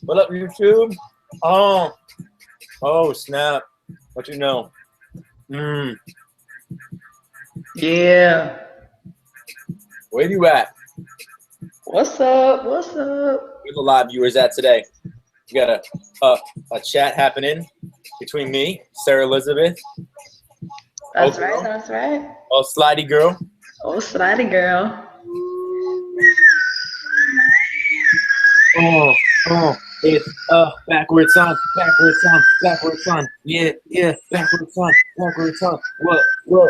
What up, YouTube? Oh, snap. What you know? Yeah. Where you at? What's up? What's up? Where the live viewers at today? We got a chat happening between me, Sarah Elizabeth. That's right. That's right. Oh, Slidey girl. Oh, slidey girl. It's backwards on. Yeah, backwards on. What? Yeah.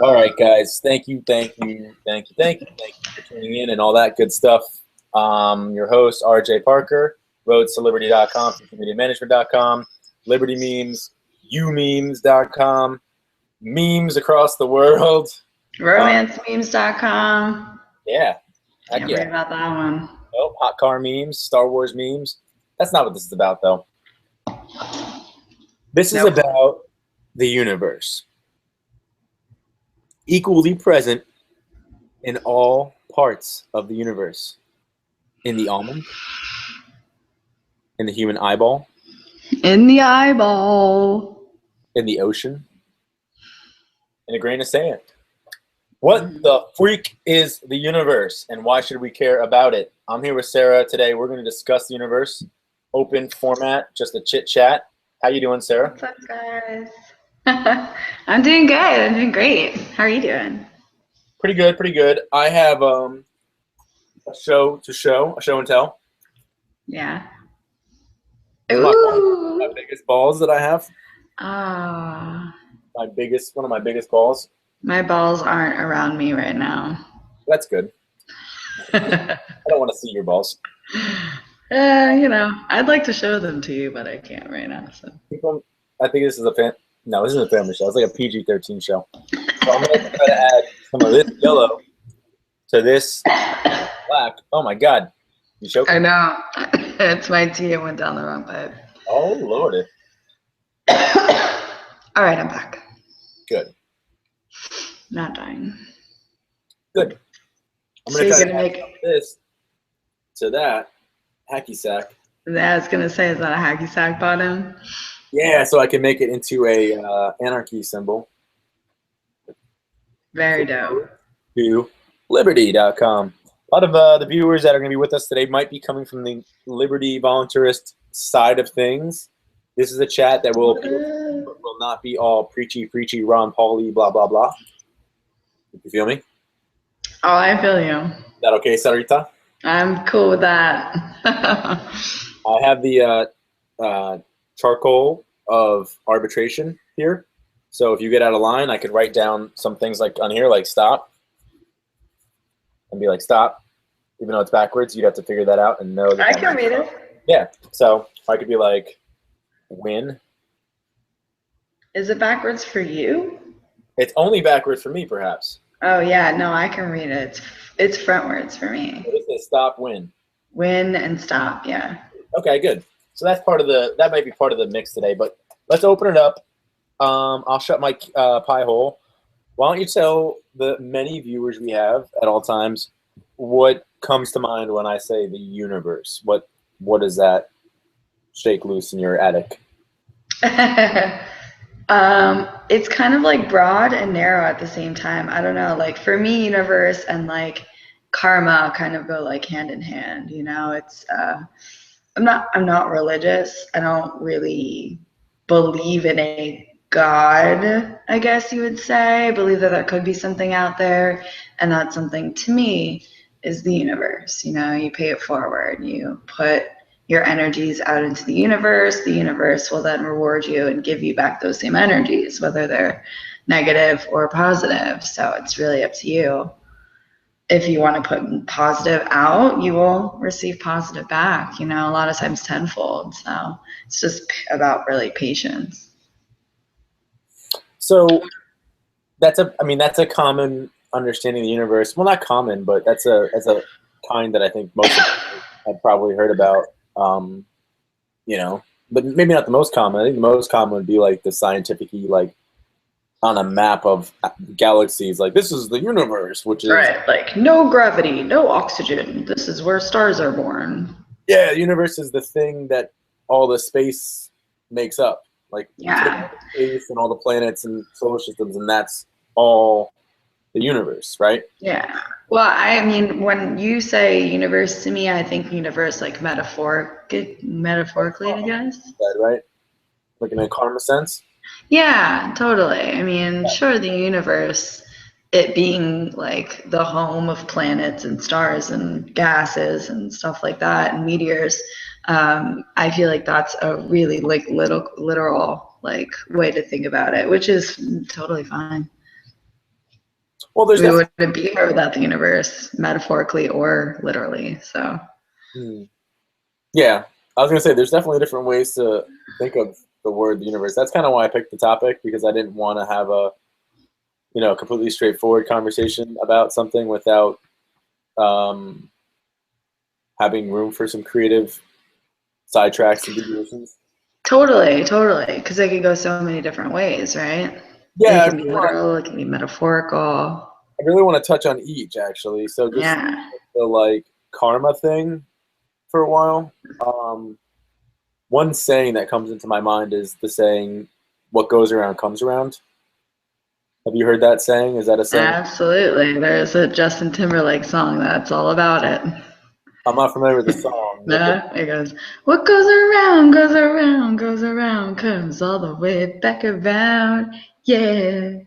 All right, guys. Thank you for tuning in and all that good stuff. Your host, RJ Parker, roadstoliberty.com, communitymanagement.com, Liberty Memes, umemes.com, memes across the world. Romancememes.com. Yeah. Can't forget about that one. Oh, hot car memes, Star Wars memes. That's not what this is about, though. This is about the universe. Equally present in all parts of the universe. In the almond, in the human eyeball, in the eyeball, in the ocean, in a grain of sand. What the freak is the universe, and why should we care about it? I'm here with Sarah today. We're going to discuss the universe. Open format, just a chit chat. How you doing, Sarah? What's up, guys? I'm doing good. I'm doing great. How are you doing? Pretty good. I have a show and tell. Yeah. Ooh. My biggest balls that I have. One of my biggest balls. My balls aren't around me right now. That's good. I don't want to see your balls. I'd like to show them to you, but I can't right now. So I think this is a family show. It's like a PG-13 show. So I'm going to try to add some of this yellow to this black. Oh my God. You choking? I know. It's my tea. It went down the wrong pipe. Oh, Lord. All right, I'm back. Good. Not dying. Good. I'm going to try to add this to that hacky sack. I was going to say, is that a hacky sack bottom? Yeah, so I can make it into a anarchy symbol. Very dope. To liberty.com. A lot of the viewers that are going to be with us today might be coming from the Liberty voluntarist side of things. This is a chat that will not be all preachy, Ron Pauly, blah, blah, blah. You feel me? Oh, I feel you. Is that okay, Sarita? I'm cool with that. I have the charcoal of arbitration here. So if you get out of line, I could write down some things like on here, like stop. And be like, stop. Even though it's backwards, you'd have to figure that out and know that. I can read it. Yeah. So I could be like, win. Is it backwards for you? It's only backwards for me, perhaps. Oh, yeah. No, I can read it. It's frontwards for me. It says stop, win. Win and stop, yeah. Okay, good. So that might be part of the mix today, but let's open it up. I'll shut my pie hole. Why don't you tell the many viewers we have at all times what comes to mind when I say the universe? What does that shake loose in your attic? It's kind of like broad and narrow at the same time. I don't know. Like for me, universe and like karma kind of go like hand in hand. It's I'm not religious. I don't really believe in a God, I guess you would say. I believe that there could be something out there, and that something to me is the universe. You pay it forward. You put your energies out into the universe will then reward you and give you back those same energies, whether they're negative or positive. So it's really up to you. If you want to put positive out, you will receive positive back, a lot of times tenfold. So it's just about really patience. So that's a common understanding of the universe. Well, not common, but that's a kind that I think most of us have probably heard about. But maybe not the most common. I think the most common would be like the scientific, like on a map of galaxies, like this is the universe, which is Right, like no gravity, no oxygen. This is where stars are born. yeah, the universe is the thing that all the space makes up. Like you take Yeah. all the space and all the planets and solar systems, and that's all the universe, right? Yeah. Well, I mean, when you say universe to me, I think universe like metaphorically, I guess. Right? Like in a karma sense. Yeah, totally. I mean, sure, the universe, it being like the home of planets and stars and gases and stuff like that and meteors, I feel like that's a really like little literal like way to think about it, which is totally fine. Well, there's We definitely. wouldn't be here without the universe, metaphorically or literally. So, Hmm. Yeah, I was gonna say there's definitely different ways to think of the word the universe. That's kind of why I picked the topic because I didn't want to have a completely straightforward conversation about something without um, having room for some creative sidetracks and deviations. totally, totally, because it could go so many different ways, right? It Yeah, can be literal, it can be metaphorical. I really want to touch on each actually. So just Yeah, the like karma thing for a while. Um, One saying that comes into my mind is the saying, "What goes around comes around." Have you heard that saying? Is that a saying? absolutely. There's a Justin Timberlake song that's all about it. I'm not familiar with the song. It goes, what goes around, goes around, goes around, comes all the way back around. Yeah.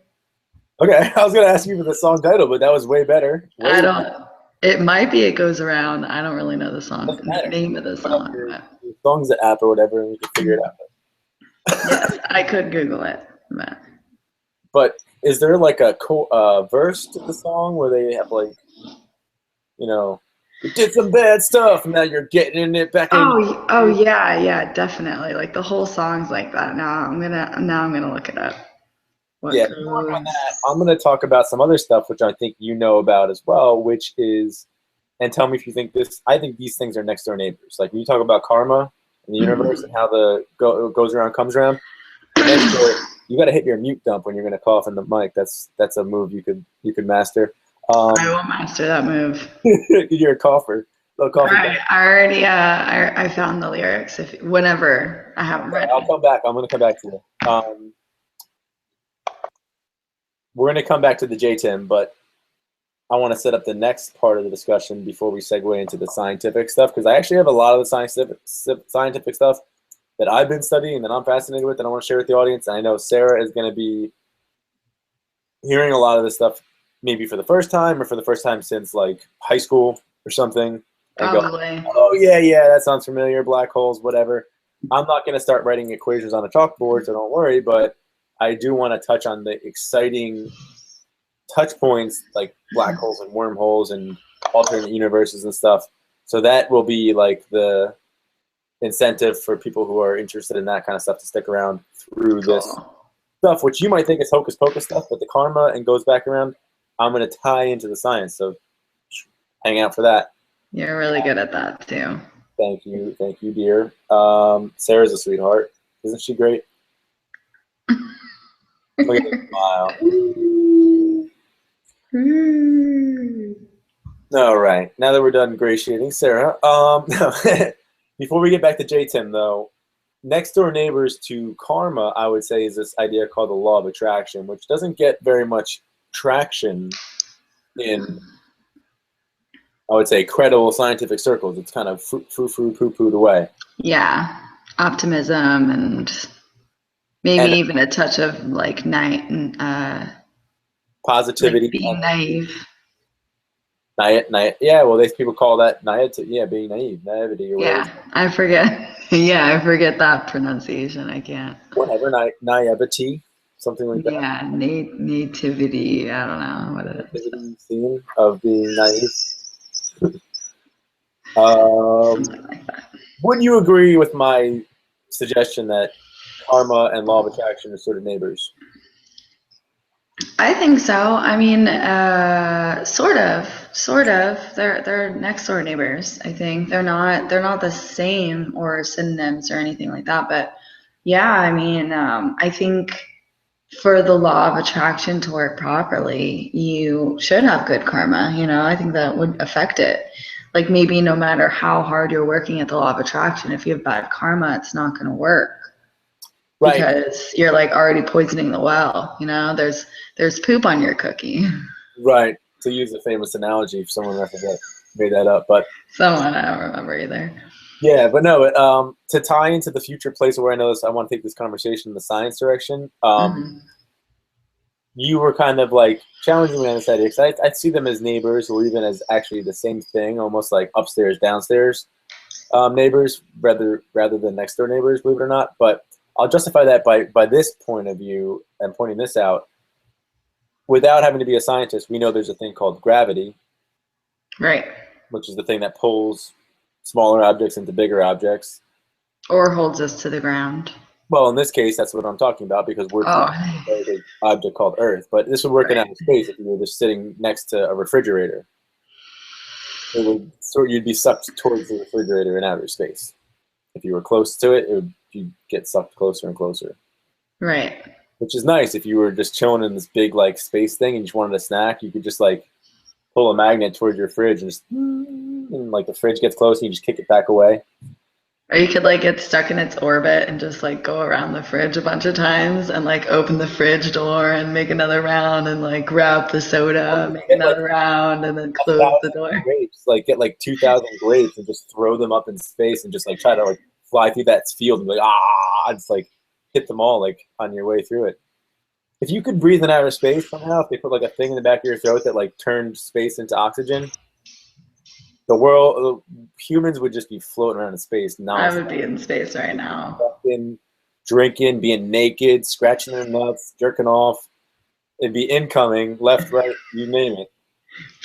Okay, I was gonna ask you for the song title, but that was way better. I Way don't, it might be It Goes Around. I don't really know the song, doesn't matter. name of the Put up song, but your songs app or whatever, and we can figure it out. yes, I could Google it. But But is there like a verse to the song where they have like you know you did some bad stuff and now you're getting it back in? oh yeah, yeah, definitely. Like the whole song's like that. Now I'm gonna look it up. What Yeah, you work on goes that. I'm going to talk about some other stuff which I think you know about as well, which is, and tell me if you think this. I think these things are next door neighbors. Like when you talk about karma and the universe and how the goes around comes around. Next door, you got to hit your mute dump when you're going to cough in the mic. That's a move you could master. I will master that move. You're a cougher, little All coffee. right, I already I found the lyrics. If whenever I have them Okay, I'll ready. come back. I'm going to come back to you. We're going to come back to the J-Tim, but I want to set up the next part of the discussion before we segue into the scientific stuff, because I actually have a lot of the scientific stuff that I've been studying that I'm fascinated with that I want to share with the audience. And I know Sarah is going to be hearing a lot of this stuff maybe for the first time or for the first time since like high school or something and go, Probably. oh, yeah, that sounds familiar, black holes, whatever. I'm not going to start writing equations on a chalkboard, so don't worry, but I do want to touch on the exciting touch points like black holes and wormholes and alternate universes and stuff. So that will be like the incentive for people who are interested in that kind of stuff to stick around through this Cool. stuff, which you might think is hocus pocus stuff, but the karma and goes back around. I'm going to tie into the science. So hang out for that. You're really good at that too. Thank you, dear. Sarah's a sweetheart. Isn't she great? Look at her smile. All right. Now that we're done ingratiating Sarah, before we get back to J-Tim, though, next door neighbors to karma, I would say, is this idea called the law of attraction, which doesn't get very much traction in, I would say, credible scientific circles. It's kind of poo-pooed away. Yeah, optimism and maybe And even a touch of like like positivity. being naive. Yeah, well, people call that naivety. Yeah, being naivety or whatever. Yeah, I forget. Yeah, I forget that pronunciation. I can't. Whatever, naivety, something like that. Yeah, nativity. I don't know what it is. Nativity scene of being naive. Something like that. Would you agree with my suggestion that karma and law of attraction are sort of neighbors? I think so. I mean, sort of, sort of. They're next door neighbors. I think they're not the same or synonyms or anything like that. But yeah, I mean, I think for the law of attraction to work properly, you should have good karma. I think that would affect it. Like maybe no matter how hard you're working at the law of attraction, if you have bad karma, it's not going to work Right. because you're like already poisoning the well. There's poop on your cookie. Right. To use a famous analogy, if someone made that up, but Someone, I don't remember either. yeah, but no, to tie into the future place where I want to take this conversation in the science direction. You were kind of like challenging me on this idea because I'd see them as neighbors or even as actually the same thing, almost like upstairs, downstairs neighbors rather than next door neighbors, believe it or not. But I'll justify that by this point of view and pointing this out. Without having to be a scientist, we know there's a thing called gravity, Right. which is the thing that pulls smaller objects into bigger objects. Or holds us to the ground. Well, in this case, that's what I'm talking about because we're a very big object called Earth. But this would work in outer space if you were just sitting next to a refrigerator. You'd be sucked towards the refrigerator in outer space. If you were close to it, you'd get sucked closer and closer. Right. Which is nice if you were just chilling in this big like space thing and you just wanted a snack. You could just like pull a magnet towards your fridge and like the fridge gets close and you just kick it back away. Or you could like get stuck in its orbit and just like go around the fridge a bunch of times and like open the fridge door and make another round and like grab the soda, make another round and then close the door. Grapes, like get like 2,000 grapes and just throw them up in space and just like try to like fly through that field and be like just like hit them all like on your way through it. If you could breathe in outer space somehow, if they put like a thing in the back of your throat that like turned space into oxygen, humans would just be floating around in space. I would be in space right now. Fucking drinking, being naked, scratching their nuts, jerking off. It'd be incoming, left, right, you name it.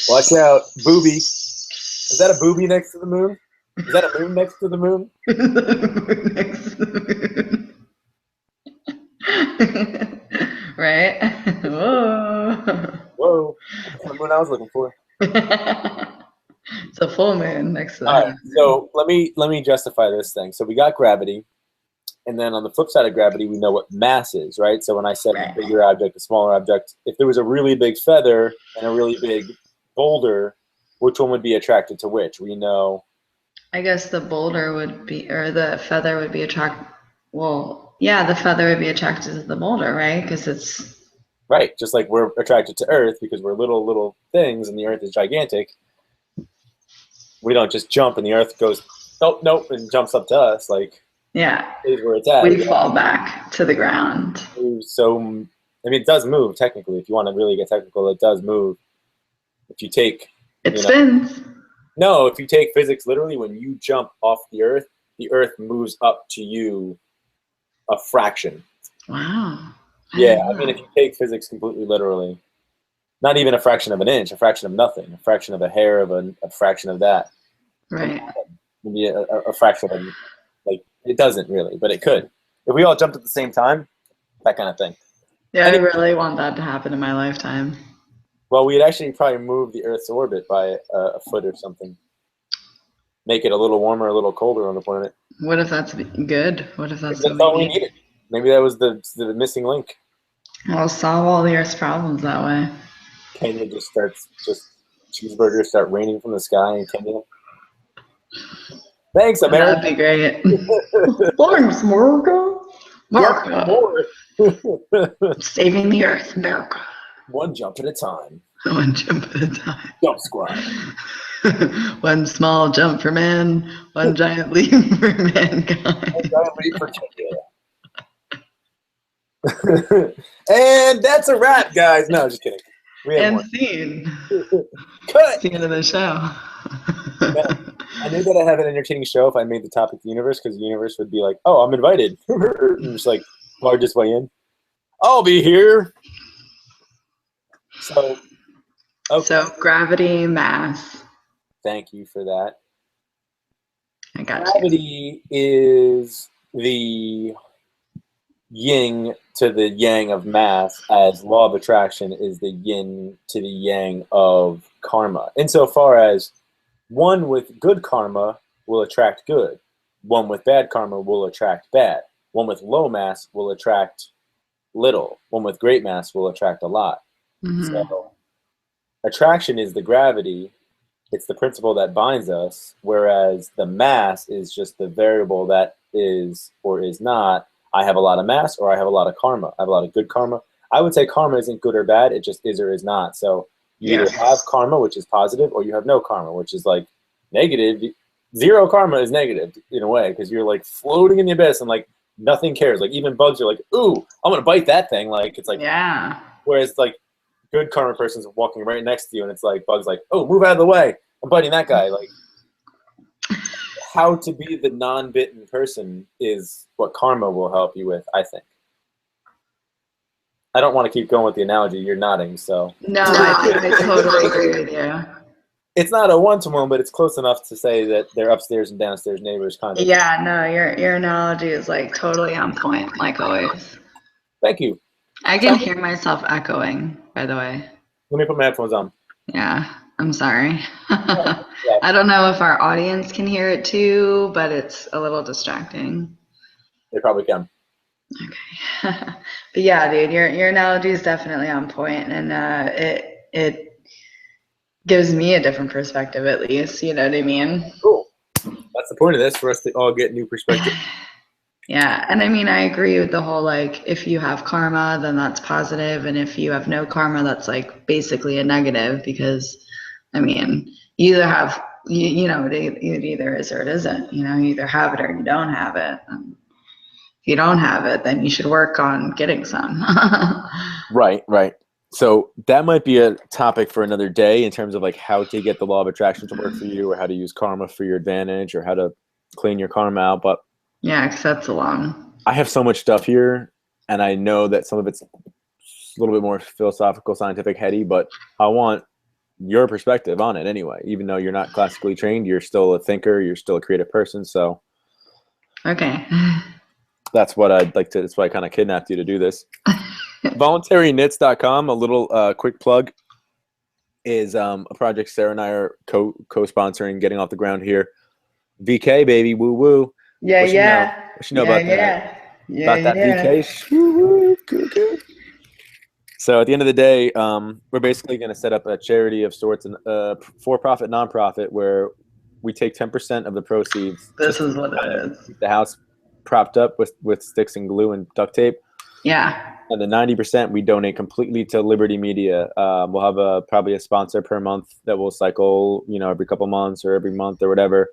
Watch out, booby. Is that a booby next to the moon? Is that a moon next to the moon? Next to the moon. Right? Whoa. Whoa. That's the moon I was looking for. It's a full moon next to the All right, so let me justify this thing. So we got gravity, and then on the flip side of gravity, we know what mass is, right? So when I said a bigger object, a smaller object, if there was a really big feather and a really big boulder, which one would be attracted to which? We know. I guess the boulder would be, or the feather would be attracted. Well, yeah, the feather would be attracted to the boulder, right? Because it's right, just like we're attracted to Earth because we're little things, and the Earth is gigantic. We don't just jump and the Earth goes, nope, and jumps up to us. Like, yeah, is where it's at. We fall back to the ground. So, I mean, it does move technically. If you want to really get technical, it does move. If you take, it spins. No, if you take physics literally, when you jump off the Earth moves up to you a fraction. Wow. Yeah, I mean, if you take physics completely literally. Not even a fraction of an inch, a fraction of nothing, a fraction of a hair of a fraction of that. Right. Maybe a fraction of, like, it doesn't really, but it could. If we all jumped at the same time, that kind of thing. Yeah, I really want that to happen in my lifetime. Well, we'd actually probably move the Earth's orbit by a foot or something. Make it a little warmer, a little colder on the planet. What if that's good? What if that's all we needed? Maybe that was the missing link. I'll solve all the Earth's problems that way. Kenya just cheeseburgers start raining from the sky in Kenya. Thanks, America. That'd be great. Thanks, America. Saving the Earth, America. One jump at a time. One jump at a time. Jump squad. One small jump for man, one giant leap for mankind. One giant leap for Kenya. And that's a wrap, guys. No, just kidding. And scene. Cut. Scene of the show. I knew that I'd have an entertaining show if I made the topic the universe, because the universe would be like, oh, I'm invited. And just like, largest way in. I'll be here. So, okay. So, gravity, mass. Thank you for that. I got Gravity is the yin to the yang of mass, as law of attraction is the yin to the yang of karma. Insofar as one with good karma will attract good, one with bad karma will attract bad, one with low mass will attract little. One with great mass will attract a lot. Hmm. So attraction is the gravity. It's the principle that binds us, whereas the mass is just the variable that is or is not. I have a lot of mass or I have a lot of karma. I have a lot of good karma. I would say karma isn't good or bad. It just is or is not. So you either have Yes. karma, which is positive, or you have no karma, which is like negative. Zero karma is negative in a way because you're like floating in the abyss and like nothing cares. Like even bugs are like, ooh, I'm gonna bite that thing. Like it's like, Yeah. whereas like good karma person's walking right next to you and it's like bugs like, oh, move out of the way. I'm biting that guy. Like how to be the non-bitten person is what karma will help you with, I think. I don't want to keep going with the analogy. You're nodding, so No, I totally agree with you. it's not a one-to-one, but it's close enough to say that they're upstairs and downstairs neighbors, kind of. Yeah, no, your analogy is like totally on point, like always. Thank you. I can Tell me. hear myself echoing, by the way. Let me put my headphones on. Yeah, I'm sorry. Yeah, I don't know if our audience can hear it too, but it's a little distracting. they probably can. Okay. But yeah, dude, your analogy is definitely on point, and it gives me a different perspective at least. You know what I mean? Cool. That's the point of this, for us to all get new perspective. Yeah, and I mean, I agree with the whole like if you have karma, then that's positive, and if you have no karma, that's like basically a negative because, I mean, you either have you know it either is or it isn't. You know, you either have it or you don't have it. And if you don't have it, then you should work on getting some. Right, right. So that might be a topic for another day in terms of like how to get the law of attraction to work for you, or how to use karma for your advantage, or how to clean your karma out. But Yeah, because that's a long. I have so much stuff here, and I know that some of it's a little bit more philosophical, scientific, heady, but I want your perspective on it anyway. Even though you're not classically trained, you're still a thinker, you're still a creative person. So Okay. that's what I'd like to, that's why I kind of kidnapped you to do this. VoluntaryKnits.com, a little quick plug, is a project Sarah and I are co-sponsoring, getting off the ground here. VK, baby, woo woo. Yeah, What you know? yeah. What you know Yeah, about that? yeah. Yeah, About that yeah. VK? Woo, cuckoo. So at the end of the day, we're basically going to set up a charity of sorts, and for-profit, nonprofit, where we take 10% of the proceeds This just to is what it kind of is. keep the house propped up with sticks and glue and duct tape. Yeah. And the 90% we donate completely to Liberty Media. We'll have probably a sponsor per month that will cycle, every couple months or every month or whatever.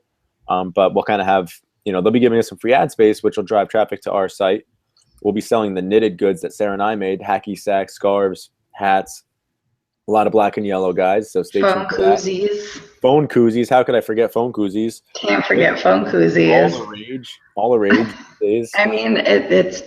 But we'll kind of have, they'll be giving us some free ad space, which will drive traffic to our site. We'll be selling the knitted goods that Sarah and I made: hacky sacks, scarves, hats, a lot of black and yellow, guys. So stay Phone tuned for that. koozies. Phone koozies. How could I forget phone koozies? Can't forget phone All koozies. the rage. All the rage these days. I mean, it's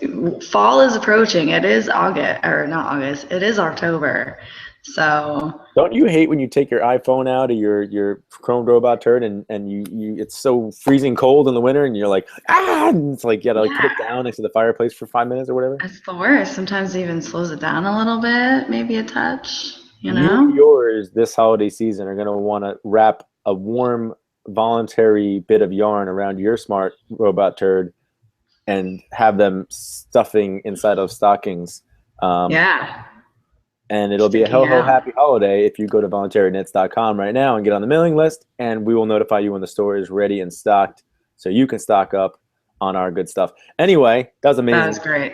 fall is approaching. It is August, or not August. It is October. So Don't you hate when you take your iPhone out of your Chrome robot turd and you it's so freezing cold in the winter and you're like, and it's like you gotta like put it yeah, down next to the fireplace for 5 minutes or whatever? it's the worst. Sometimes it even slows it down a little bit, maybe a touch. You You and know? yours this holiday season are gonna want to wrap a warm voluntary bit of yarn around your smart robot turd and have them stuffing inside of stockings. Yeah, And it'll be a sticking ho ho out. happy holiday if you go to voluntaryknits.com right now and get on the mailing list, and we will notify you when the store is ready and stocked so you can stock up on our good stuff. Anyway, that was That amazing. was great.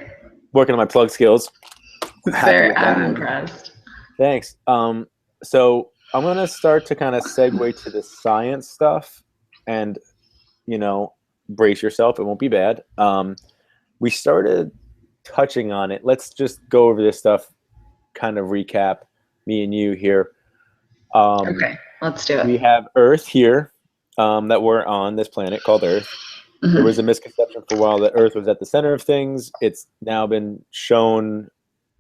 Working on my plug skills. Happy with that I'm one. impressed. Thanks. So I'm going to start to kind of segue to the science stuff, and, brace yourself. It won't be bad. We started touching on it. Let's just go over this stuff, kind of recap, me and you here. Okay, let's do We it. have Earth here, that we're on this planet called Earth. There was a Hmm. misconception for a while that Earth was at the center of things. It's now been shown,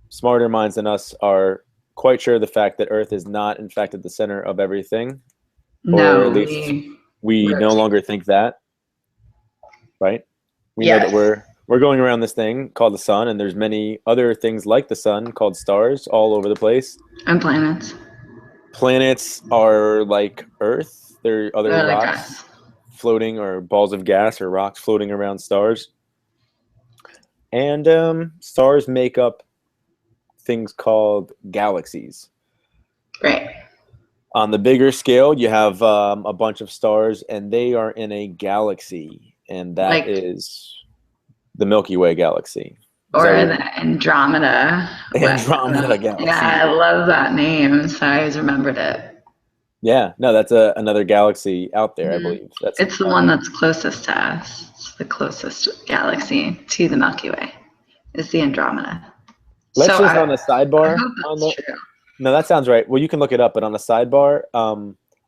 smarter minds than us are quite sure of the fact that Earth is not, in fact, at the center of everything, or at No, least we no rotate. longer think that, right? We know that Yes, we're going around this thing called the sun, and there's many other things like the sun called stars all over the place. and planets. Planets are like Earth. There are other They're like rocks us. floating, or balls of gas or rocks floating around stars. And stars make up things called galaxies. Right. On the bigger scale, you have a bunch of stars, and they are in a galaxy, and that Like, is the Milky Way galaxy. or So the Andromeda. Andromeda galaxy. Yeah, I love that name, so I always remembered it. Yeah, no, that's another galaxy out there, I believe. That's It's the one that's closest to us. It's the closest galaxy to the Milky Way. Is the Andromeda. Let's So just on a I sidebar hope on that's the. true. No, that sounds right. Well, you can look it up, but on a sidebar,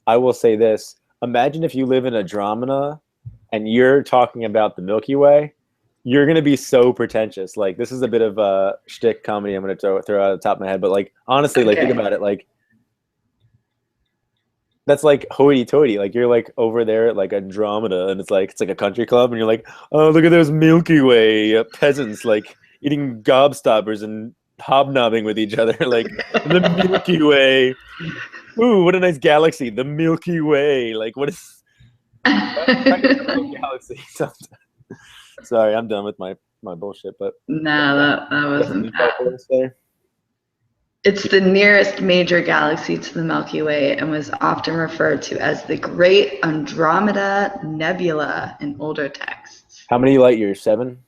I will say this: imagine if you live in Andromeda, and you're talking about the Milky Way. You're gonna be so pretentious. Like this is a bit of a shtick comedy. I'm gonna throw out of the top of my head, but like honestly, like think Okay. about it. Like that's like hoity-toity. Like you're like over there at like Andromeda, and it's like a country club, and you're like, oh, look at those Milky Way peasants like eating gobstoppers and hobnobbing with each other, like the Milky Way. Ooh, what a nice galaxy, the Milky Way. Like what is right in the middle of the galaxy? Sorry, I'm done with my bullshit. But No, that you have some wasn't info bad. for us there? It's the nearest major galaxy to the Milky Way and was often referred to as the Great Andromeda Nebula in older texts. How many light years? 7.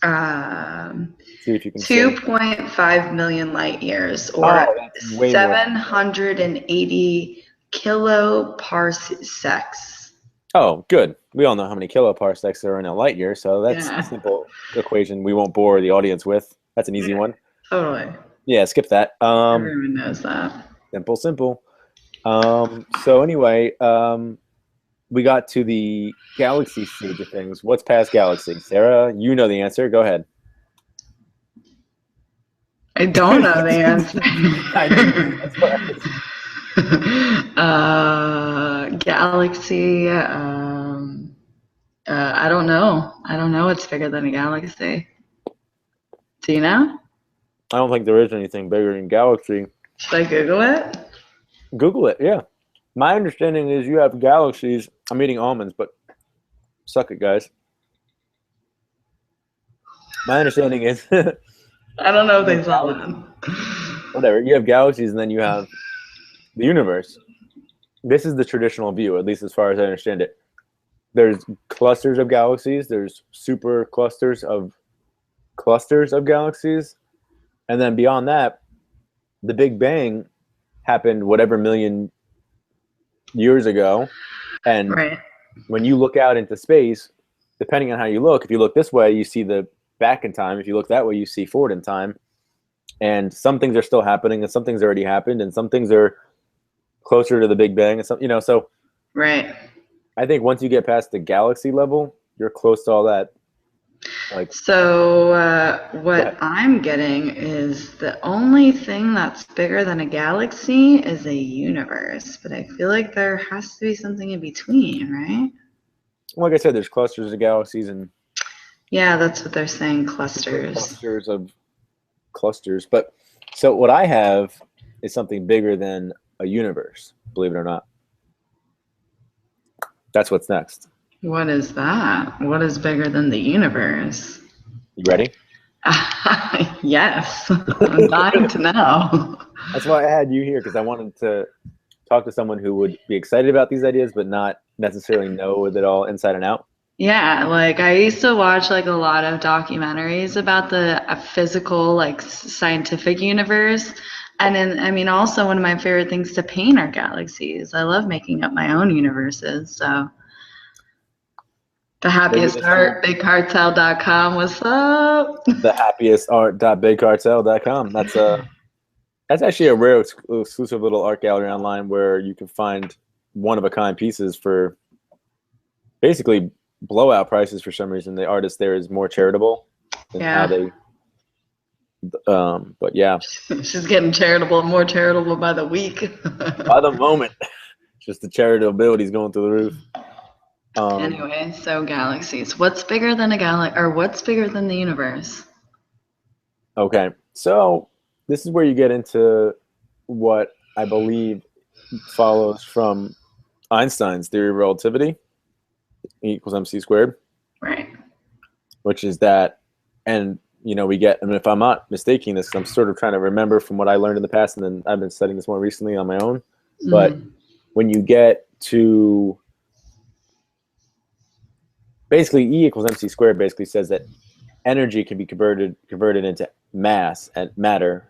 Um, See if you can say. 2.5 million light years, Oh, or that's way more. 780 kiloparsecs. Oh, good. We all know how many kiloparsecs are in a light year, so that's Yeah. a simple equation we won't bore the audience with. That's an easy one. Totally. Yeah, skip that. Everyone knows that. Simple. So anyway, we got to the galaxy stage of things. What's past galaxy? Sarah, you know the answer. Go ahead. I don't know the answer. I know. That's what Galaxy. I don't know. I don't know what's bigger than a galaxy. Do you know? I don't think there is anything bigger than galaxy. Should I Google it? Google it, yeah. My understanding is you have galaxies. I'm eating almonds, but suck it, guys. My understanding is I don't know if they saw that. whatever. You have galaxies, and then you have the universe. This is the traditional view, at least as far as I understand it. There's clusters of galaxies. There's super clusters of galaxies, and then beyond that, the Big Bang happened whatever million years ago, and Right. when you look out into space, depending on how you look, if you look this way, you see the back in time. If you look that way, you see forward in time. And some things are still happening, and some things already happened, and some things are closer to the Big Bang, and some, so Right. I think once you get past the galaxy level, you're close to all that. Like, So what I'm getting is the only thing that's bigger than a galaxy is a universe, but I feel like there has to be something in between, right? like I said, there's clusters of galaxies and Yeah, that's what they're saying, clusters. clusters of clusters. But so what I have is something bigger than a universe, believe it or not. That's what's next. What is that? What is bigger than the universe? You ready? Yes, I'm dying to know. That's why I had you here, because I wanted to talk to someone who would be excited about these ideas, but not necessarily know it all inside and out. Yeah, like I used to watch like a lot of documentaries about the physical, like scientific universe. And then, I mean, also one of my favorite things to paint are galaxies. I love making up my own universes. So the happiest art, bigcartel.com. What's up? The happiest art.bigcartel.com. That's actually a rare exclusive little art gallery online where you can find one-of-a-kind pieces for basically blowout prices. For some reason, the artist there is more charitable in how they. But yeah, she's getting more charitable by the week. by the moment, just the charitability is going through the roof. Anyway, so galaxies. What's bigger than a galaxy, or what's bigger than the universe? Okay, so this is where you get into what I believe follows from Einstein's theory of relativity, E equals mc squared. Right. Which is that, and we get, I mean, if I'm not mistaking this, 'cause I'm sort of trying to remember from what I learned in the past, and then I've been studying this more recently on my own. But when you get to basically E equals mc squared, basically says that energy can be converted into mass, and mass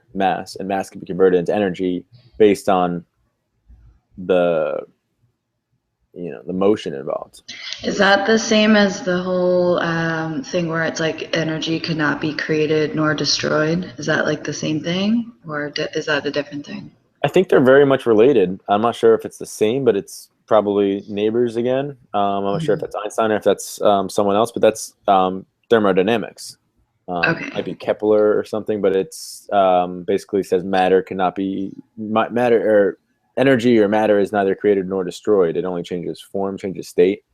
can be converted into energy based on the the motion involved. Is that the same as the whole thing where it's like energy cannot be created nor destroyed? Is that like the same thing, or is that a different thing? I think they're very much related. I'm not sure if it's the same, but it's probably neighbors again. I'm not sure if that's Einstein or if that's someone else, but that's thermodynamics. Okay. Might be Kepler or something, but it's basically says matter cannot be matter, or energy or matter is neither created nor destroyed. It only changes form, changes state.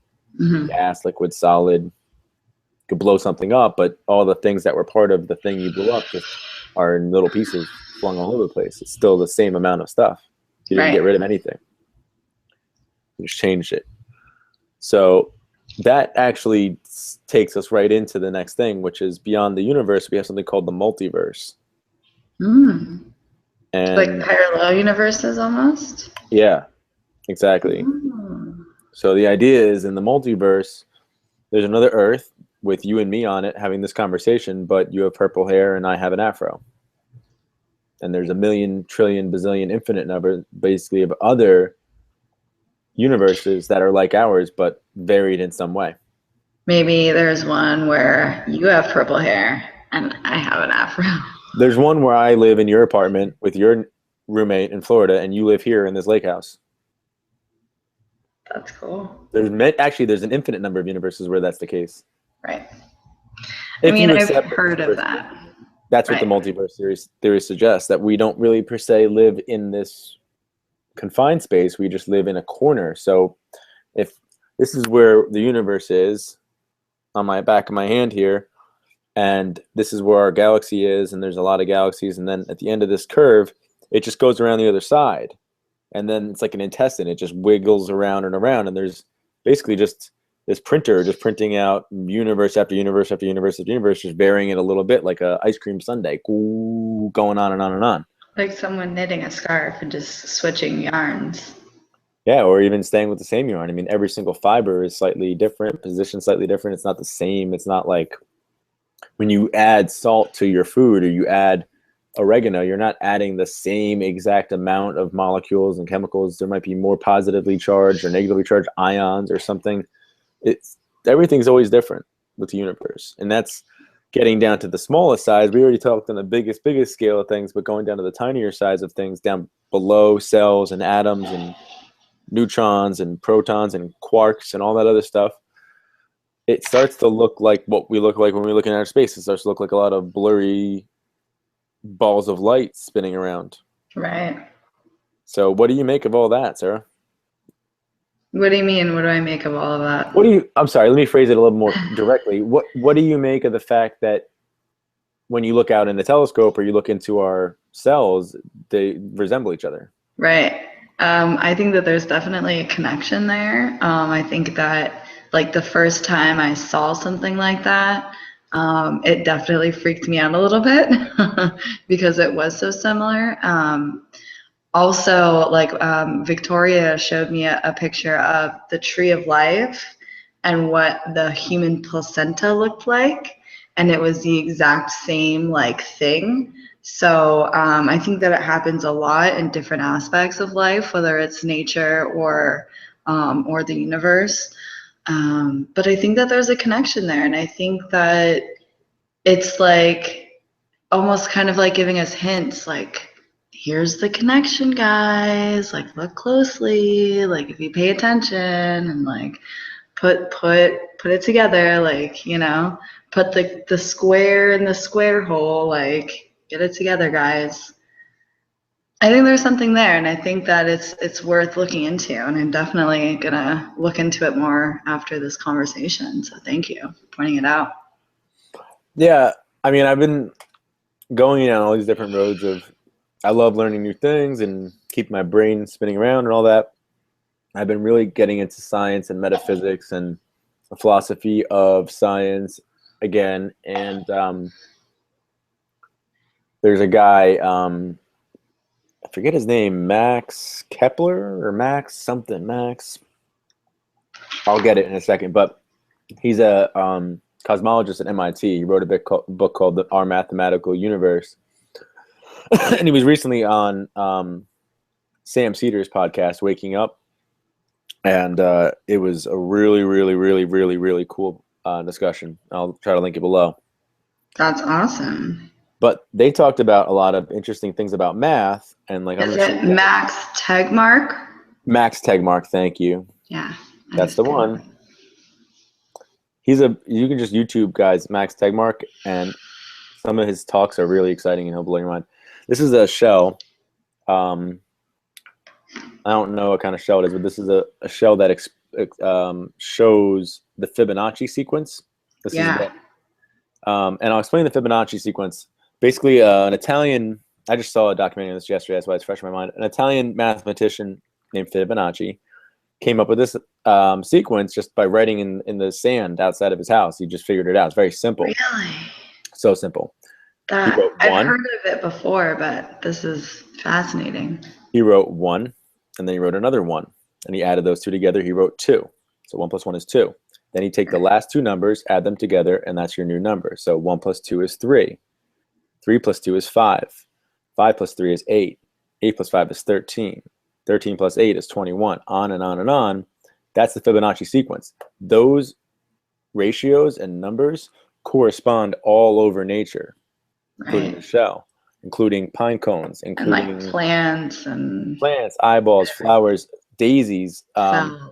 Gas, liquid, solid. Could blow something up, but all the things that were part of the thing you blew up just are in little pieces flung all over the place. It's still the same amount of stuff. You didn't get rid of anything. You just changed it. So that actually takes us right into the next thing, which is beyond the universe. We have something called the multiverse. And like And parallel universes almost? Yeah, exactly. So the idea is in the multiverse, there's another Earth with you and me on it having this conversation, but you have purple hair and I have an afro. And there's a million, trillion, bazillion, infinite number, basically, of other universes that are like ours, but varied in some way. Maybe there's one where you have purple hair and I have an afro. There's one where I live in your apartment with your roommate in Florida, and you live here in this lake house. That's cool. There's an infinite number of universes where that's the case. Right. If I mean, you I've accept heard of that. That's what the multiverse theory suggests, that we don't really per se live in this confined space. We just live in a corner. So if this is where the universe is on my back of my hand here, and this is where our galaxy is, and there's a lot of galaxies, and then at the end of this curve, it just goes around the other side. And then it's like an intestine. It just wiggles around and around, and there's basically just this printer just printing out universe after universe after universe after universe, just varying it a little bit like a ice cream sundae, going on and on and on. Like someone knitting a scarf and just switching yarns. Yeah, or even staying with the same yarn. I mean, every single fiber is slightly different, position slightly different. It's not the same. It's not like when you add salt to your food or you add oregano, you're not adding the same exact amount of molecules and chemicals. There might be more positively charged or negatively charged ions or something. Everything's always different with the universe, and that's getting down to the smallest size. We already talked on the biggest scale of things, but going down to the tinier size of things, down below cells and atoms and neutrons and protons and quarks and all that other stuff, it starts to look like what we look like when we look in outer space. It starts to look like a lot of blurry balls of light spinning around. Right. So what do you make of all that, Sarah? What do you mean? What do I make of all of that? I'm sorry, let me phrase it a little more directly. What do you make of the fact that when you look out in the telescope or you look into our cells, they resemble each other? Right. I think that there's definitely a connection there. I think that like the first time I saw something like that, it definitely freaked me out a little bit because it was so similar. Also, like Victoria showed me a picture of the tree of life and what the human placenta looked like, and it was the exact same like thing. So I think that it happens a lot in different aspects of life, whether it's nature or the universe. But I think that there's a connection there, and I think that it's like almost kind of like giving us hints, like here's the connection, guys. Like look closely. Like if you pay attention and like put it together, like put the square in the square hole. Like get it together, guys. I think there's something there, and I think that it's worth looking into, and I'm definitely gonna look into it more after this conversation. So thank you for pointing it out. Yeah, I mean, I've been going down all these different roads of I love learning new things and keep my brain spinning around and all that. I've been really getting into science and metaphysics and the philosophy of science again, and there's a guy, I forget his name, Max Kepler or Max something, Max. I'll get it in a second, but he's a cosmologist at MIT. He wrote a book called Our Mathematical Universe. And he was recently on Sam Cedar's podcast, Waking Up. And it was a really, really, really, really, really cool discussion. I'll try to link it below. That's awesome. But they talked about a lot of interesting things about math. And like, Is it Max Tegmark? Max Tegmark, thank you. Yeah. That's the one. You can just YouTube guys Max Tegmark, and some of his talks are really exciting and he'll blow your mind. This is a shell. I don't know what kind of shell it is, but this is a shell that shows the Fibonacci sequence. This is and I'll explain the Fibonacci sequence. Basically, an Italian, I just saw a documentary on this yesterday, that's why it's fresh in my mind. An Italian mathematician named Fibonacci came up with this sequence just by writing in the sand outside of his house. He just figured it out. It's very simple. Really? So simple. I've heard of it before, but this is fascinating. He wrote 1, and then he wrote another 1, and he added those two together. He wrote 2. So 1 + 1 is 2. Then you take the last two numbers, add them together, and that's your new number. So 1 + 2 is 3. 3 + 2 is 5. 5 + 3 is 8. 8 + 5 is 13. 13 + 8 is 21. On and on and on. That's the Fibonacci sequence. Those ratios and numbers correspond all over nature, including the shell, including pine cones, including and like plants, eyeballs, flowers, daisies,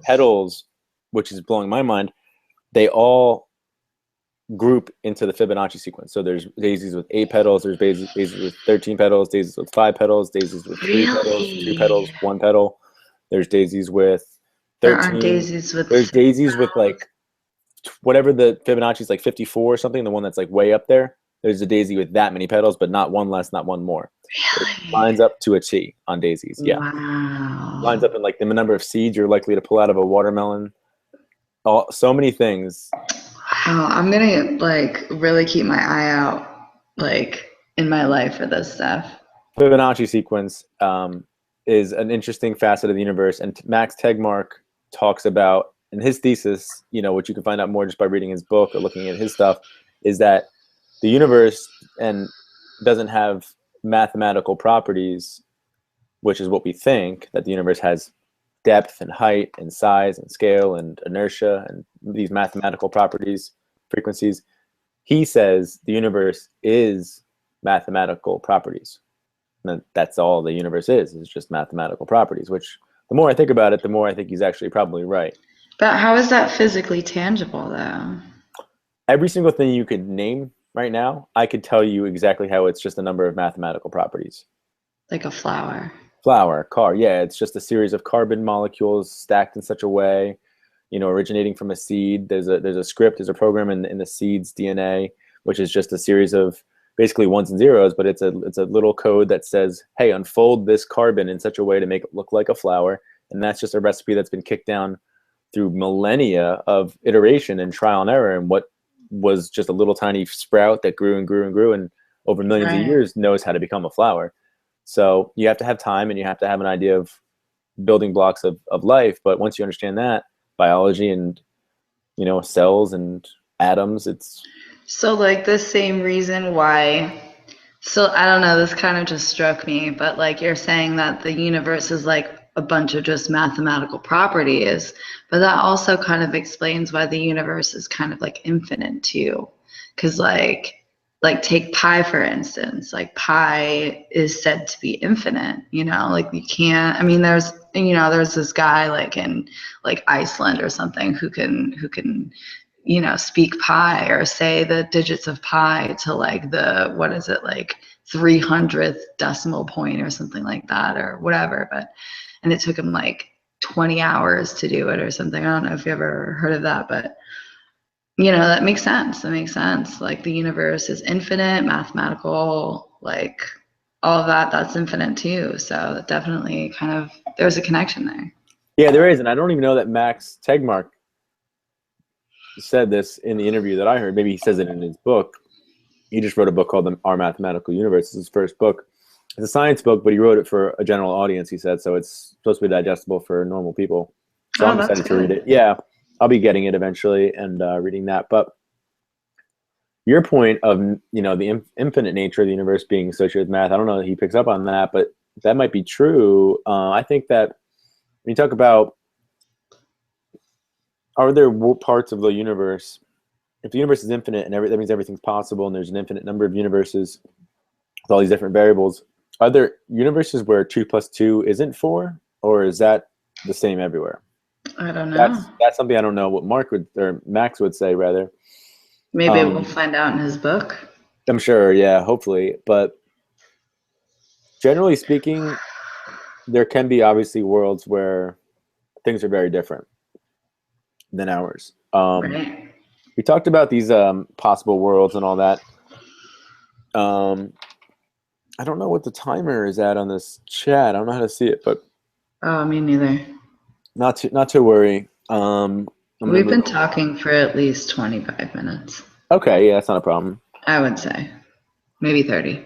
petals, which is blowing my mind. They all group into the Fibonacci sequence. So there's daisies with 8 petals, there's daisies with 13 petals, daisies with 5 petals, daisies with 3 petals, 2 petals, 1 petal. There's daisies with 13. There aren't daisies with There's daisies with like whatever the Fibonacci is, like 54 or something, the one that's like way up there. There's a daisy with that many petals, but not one less, not one more. Really? It lines up to a T on daisies. Yeah. Wow. Lines up in like the number of seeds you're likely to pull out of a watermelon. So many things. Wow, I'm gonna like really keep my eye out like in my life for this stuff. Fibonacci sequence is an interesting facet of the universe, and Max Tegmark talks about in his thesis, which you can find out more just by reading his book or looking at his stuff, is that the universe doesn't have mathematical properties, which is what we think, that the universe has depth and height and size and scale and inertia and these mathematical properties, frequencies. He says the universe is mathematical properties. And that's all the universe is just mathematical properties, which the more I think about it, the more I think he's actually probably right. But how is that physically tangible though? Every single thing you could name right now, I could tell you exactly how it's just a number of mathematical properties. Like a flower. Flower, car, yeah, it's just a series of carbon molecules stacked in such a way, originating from a seed. There's a script, there's a program in the seed's DNA, which is just a series of basically ones and zeros, but it's a little code that says, hey, unfold this carbon in such a way to make it look like a flower. And that's just a recipe that's been kicked down through millennia of iteration and trial and error, and what was just a little tiny sprout that grew and grew and grew and over millions of years knows how to become a flower. So you have to have time and you have to have an idea of building blocks of life. But once you understand that, biology and, cells and atoms, it's... So like the same reason why, so I don't know, this kind of just struck me, but like you're saying that the universe is like a bunch of just mathematical properties, but that also kind of explains why the universe is kind of like infinite too. Because like take pi for instance, like pi is said to be infinite, like you can't, I mean there's this guy like in like Iceland or something who can speak pi or say the digits of pi to like the, what is it, like 300th decimal point or something like that or whatever, and it took him like 20 hours to do it or something. I don't know if you ever heard of that, but that makes sense. Like the universe is infinite, mathematical, like all of that's infinite too. So definitely kind of, there's a connection there. Yeah, there is. And I don't even know that Max Tegmark said this in the interview that I heard. Maybe he says it in his book. He just wrote a book called Our Mathematical Universe. It's his first book. It's a science book, but he wrote it for a general audience, he said, so it's supposed to be digestible for normal people. So I'm that's excited to good. read it. Yeah, I'll be getting it eventually and reading that. But your point of, the infinite nature of the universe being associated with math, I don't know that he picks up on that, but that might be true. I think that when you talk about, are there parts of the universe, if the universe is infinite and that means everything's possible and there's an infinite number of universes with all these different variables, are there universes where 2 plus 2 isn't 4, or is that the same everywhere? I don't know. That's something I don't know what Max would say rather. Maybe we'll find out in his book. I'm sure, yeah, hopefully. But generally speaking, there can be obviously worlds where things are very different than ours. Right. We talked about these possible worlds and all that. I don't know what the timer is at on this chat. I don't know how to see it, but Oh, me neither. not to worry. We've been talking for at least 25 minutes. Okay, yeah, that's not a problem. I would say maybe 30.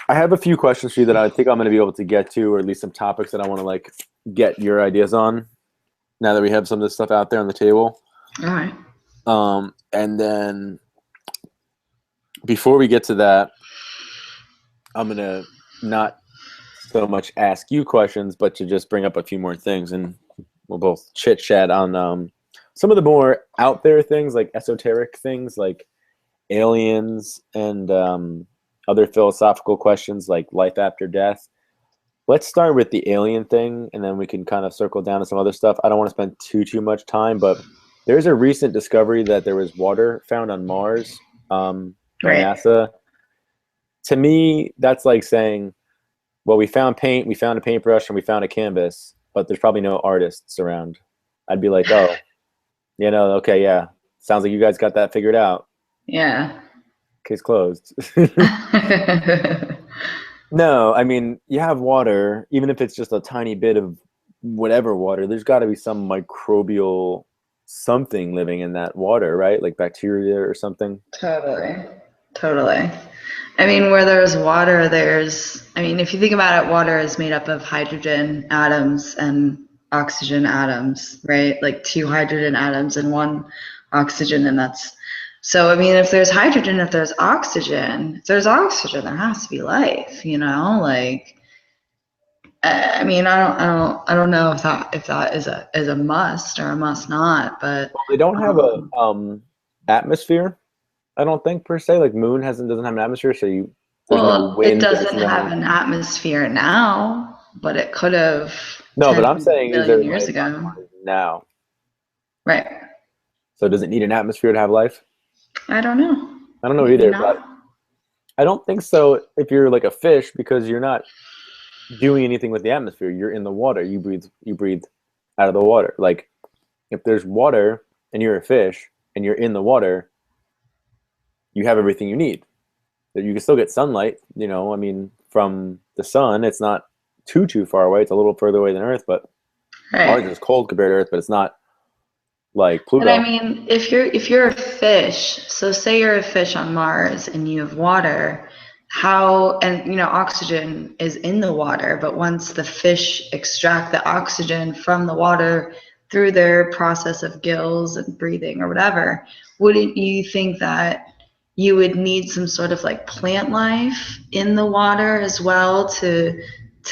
I have a few questions for you that I think I'm going to be able to get to, or at least some topics that I want to get your ideas on. Now that we have some of this stuff out there on the table. All right. And then before we get to that, I'm going to not so much ask you questions, but to just bring up a few more things, and we'll both chit chat on some of the more out there things, like esoteric things, like aliens and other philosophical questions like life after death. Let's start with the alien thing, and then we can kind of circle down to some other stuff. I don't want to spend too much time, but there's a recent discovery that there was water found on Mars by NASA. To me, that's like saying, well, we found paint, we found a paintbrush, and we found a canvas, but there's probably no artists around. I'd be like, oh, okay, yeah. Sounds like you guys got that figured out. Yeah. Case closed. No, I mean, you have water, even if it's just a tiny bit of whatever water, there's got to be some microbial something living in that water, right? Like bacteria or something. Totally. I mean, where there's water, if you think about it, water is made up of hydrogen atoms and oxygen atoms, right? Like 2 hydrogen atoms and 1 oxygen, and so, if there's hydrogen, if there's oxygen, there has to be life, I don't know if that is a must or a must not, but they don't have a atmosphere, I don't think, per se. Like moon doesn't have an atmosphere, so there's no wind. It doesn't have an atmosphere now, but it could have. No, but I'm saying is there years ago now? Right. So does it need an atmosphere to have life? I don't know. I don't know either, but I don't think so if you're like a fish, because you're not doing anything with the atmosphere. You're in the water. You breathe out of the water. Like if there's water and you're a fish and you're in the water, you have everything you need. You can still get sunlight, from the sun. It's not too far away. It's a little further away than Earth, but Mars is cold compared to Earth, but it's not like Pluto. But if you're a fish, so say you're a fish on Mars and you have water, oxygen is in the water, but once the fish extract the oxygen from the water through their process of gills and breathing or whatever, wouldn't you think that you would need some sort of like plant life in the water as well to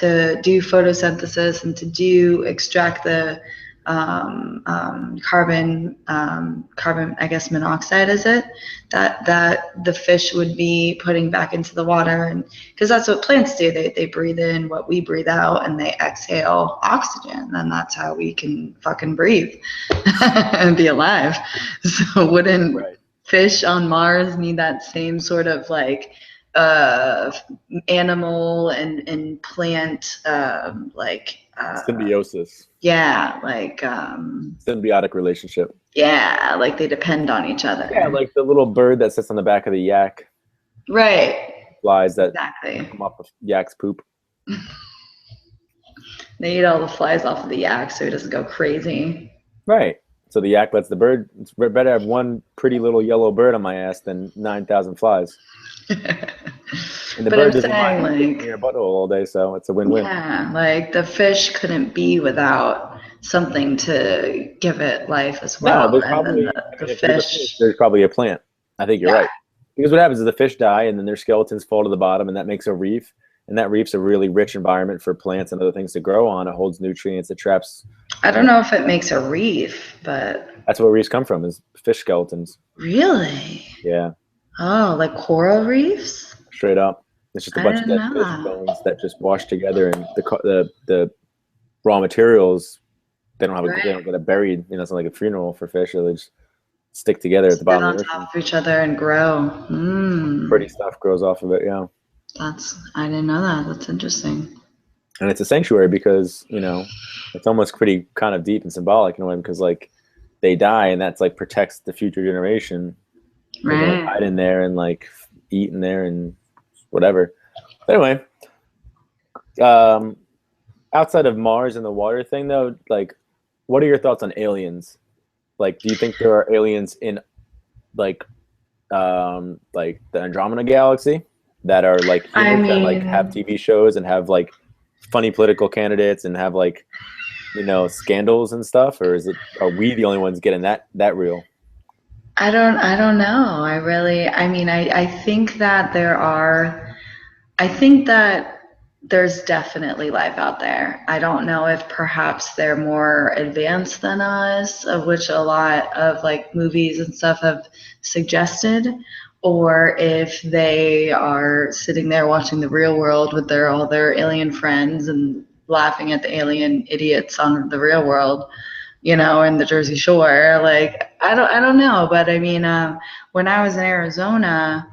do photosynthesis and to extract the carbon, I guess monoxide, is it, that the fish would be putting back into the water? And because that's what plants do, they breathe in what we breathe out and they exhale oxygen, and that's how we can fucking breathe and be alive. So wouldn't fish on Mars need that same sort of like animal and plant symbiosis? Yeah, like symbiotic relationship. Yeah, like they depend on each other. Yeah, like the little bird that sits on the back of the yak. Right. Flies that come off of yak's poop. They eat all the flies off of the yak so he doesn't go crazy. Right. So the yak lets the bird. It's better to have one pretty little yellow bird on my ass than 9,000 flies. And the But bird I'm doesn't saying, mind getting in like, your butthole all day, so it's a win-win. yeah, like the fish couldn't be without something to give it life as No, well. there's And then probably. I the mean, if you're the fish, fish, there's probably a plant. I think you're yeah, right. Because what happens is the fish die, and then their skeletons fall to the bottom, and that makes a reef. And that reef's a really rich environment for plants and other things to grow on. It holds nutrients. It traps. I don't know if it makes a reef, but That's where reefs come from, is fish skeletons. really? Yeah, Oh, like coral reefs? straight up. It's just a I bunch of didn't dead know fish that. bones that just wash together, and the raw materials they Right. don't get it buried. It's not like a funeral for fish. They just stick together at the Sit bottom of on the top ocean. of each other and grow. Pretty stuff grows off of it. Yeah. I didn't know that. That's interesting. And it's a sanctuary because it's almost pretty kind of deep and symbolic in a way, because like they die and that's like protects the future generation. They're gonna Right. hide in there and like eat in there and whatever. Anyway, um, outside of Mars and the water thing though, like, what are your thoughts on aliens? Like, do you think there are aliens in like the Andromeda galaxy that are like I humans that like have mean, TV shows and have like funny political candidates and have like scandals and stuff, or are we the only ones getting that real? I don't know. I think that I think that there's definitely life out there. I don't know if perhaps they're more advanced than us, of which a lot of like movies and stuff have suggested, or if they are sitting there watching the real world with all their alien friends and laughing at the alien idiots on the real world, in the Jersey Shore. Like I don't know, but I mean, when I was in Arizona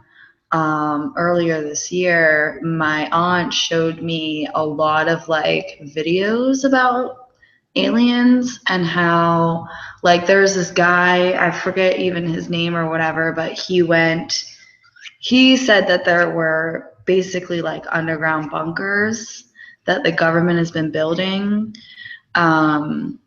earlier this year, my aunt showed me a lot of like videos about aliens and how like there's this guy, I forget even his name or whatever, but he said that there were basically like underground bunkers that the government has been building. Um,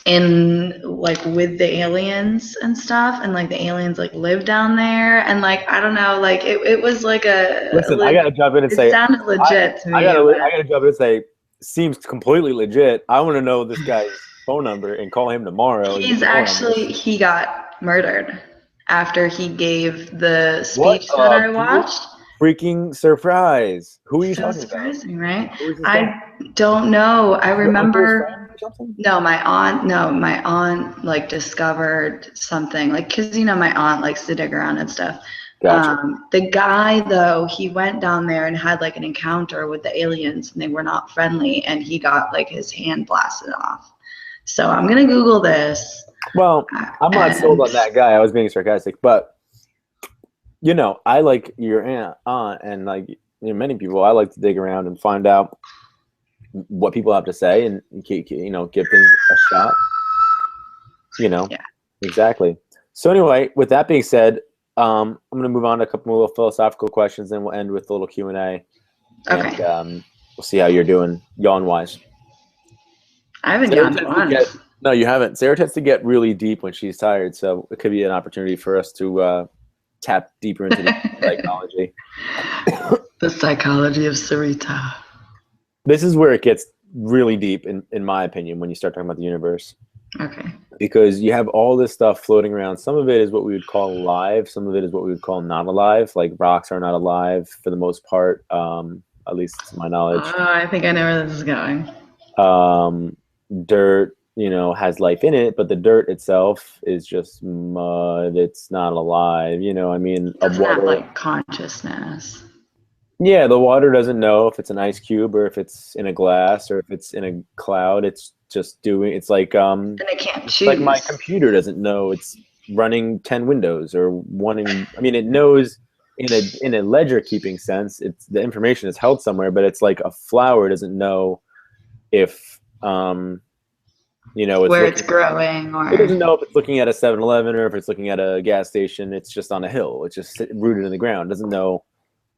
in like with the aliens and stuff, and like the aliens like live down there, and like I don't know, like it was like Listen, I gotta jump in and it say, sounded I legit to I me, gotta I but gotta jump in and say, seems completely legit. I want to know this guy's phone number and call him tomorrow and get more on this. he got murdered after he gave the What speech that a I big watched. freaking surprise! Who are you So talking about? surprising, right? Who is this guy? I don't know. I Your uncle's remember. friend or something? No, my aunt like discovered something, like, cause my aunt likes to dig around and stuff. Gotcha. The guy though, he went down there and had like an encounter with the aliens, and they were not friendly, and he got like his hand blasted off. So I'm gonna Google this. Well, I'm not sold And on that guy. I was being sarcastic, but I like your aunt, and like many people. I like to dig around and find out what people have to say, and give things a shot. yeah, Exactly. So anyway, with that being said, I'm gonna move on to a couple more little philosophical questions, and we'll end with a little Q&A, okay. and we'll see how you're doing yawn wise. I haven't Sarah yawned tends to get once. no, you haven't. Sarah tends to get really deep when she's tired, so it could be an opportunity for us to tap deeper into the psychology. The psychology of Sarita. This is where it gets really deep, in my opinion, when you start talking about the universe. Okay. Because you have all this stuff floating around. Some of it is what we would call alive. Some of it is what we would call not alive. Like rocks are not alive for the most part, at least to my knowledge. Oh, I think I know where this is going. Dirt, has life in it, but the dirt itself is just mud. It's not alive. I mean, It doesn't have like consciousness. Yeah, the water doesn't know if it's an ice cube or if it's in a glass or if it's in a cloud. It's just doing. It's like And it can't it's choose. like my computer doesn't know it's running 10 windows or wanting. I mean, it knows in a ledger keeping sense. It's the information is held somewhere, but it's like a flower doesn't know if it's where it's looking, growing, or it doesn't know if it's looking at a 7-Eleven or if it's looking at a gas station. It's just on a hill. It's just rooted in the ground. It doesn't know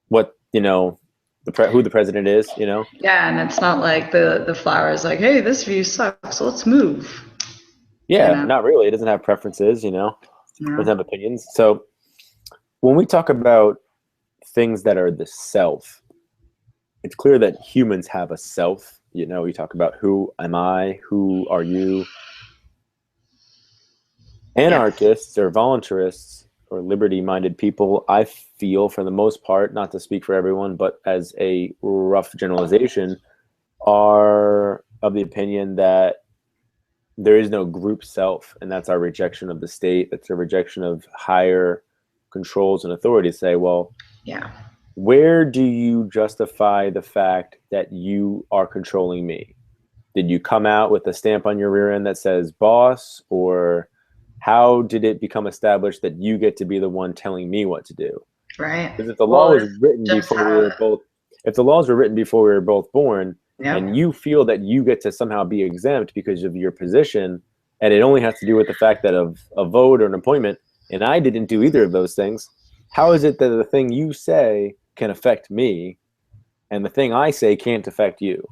what who the president is. Yeah, and it's not like the flower is like, hey, this view sucks, let's move. you Yeah, know? not really. It doesn't have preferences, Yeah. doesn't have opinions. So when we talk about things that are the self, it's clear that humans have a self. We talk about who am I, who are you. Yes. Anarchists or voluntarists or liberty-minded people, I feel for the most part, not to speak for everyone, but as a rough generalization, are of the opinion that there is no group self, and that's our rejection of the state. That's a rejection of higher controls and authority. Say, well, Yeah. where do you justify the fact that you are controlling me? Did you come out with a stamp on your rear end that says boss, or how did it become established that you get to be the one telling me what to do? Right. Because if the law Well, was it's written just before we how, were both, if the laws were written before we were both born, and yep. you feel that you get to somehow be exempt because of your position, and it only has to do with the fact that of a vote or an appointment, and I didn't do either of those things, how is it that the thing you say can affect me, and the thing I say can't affect you?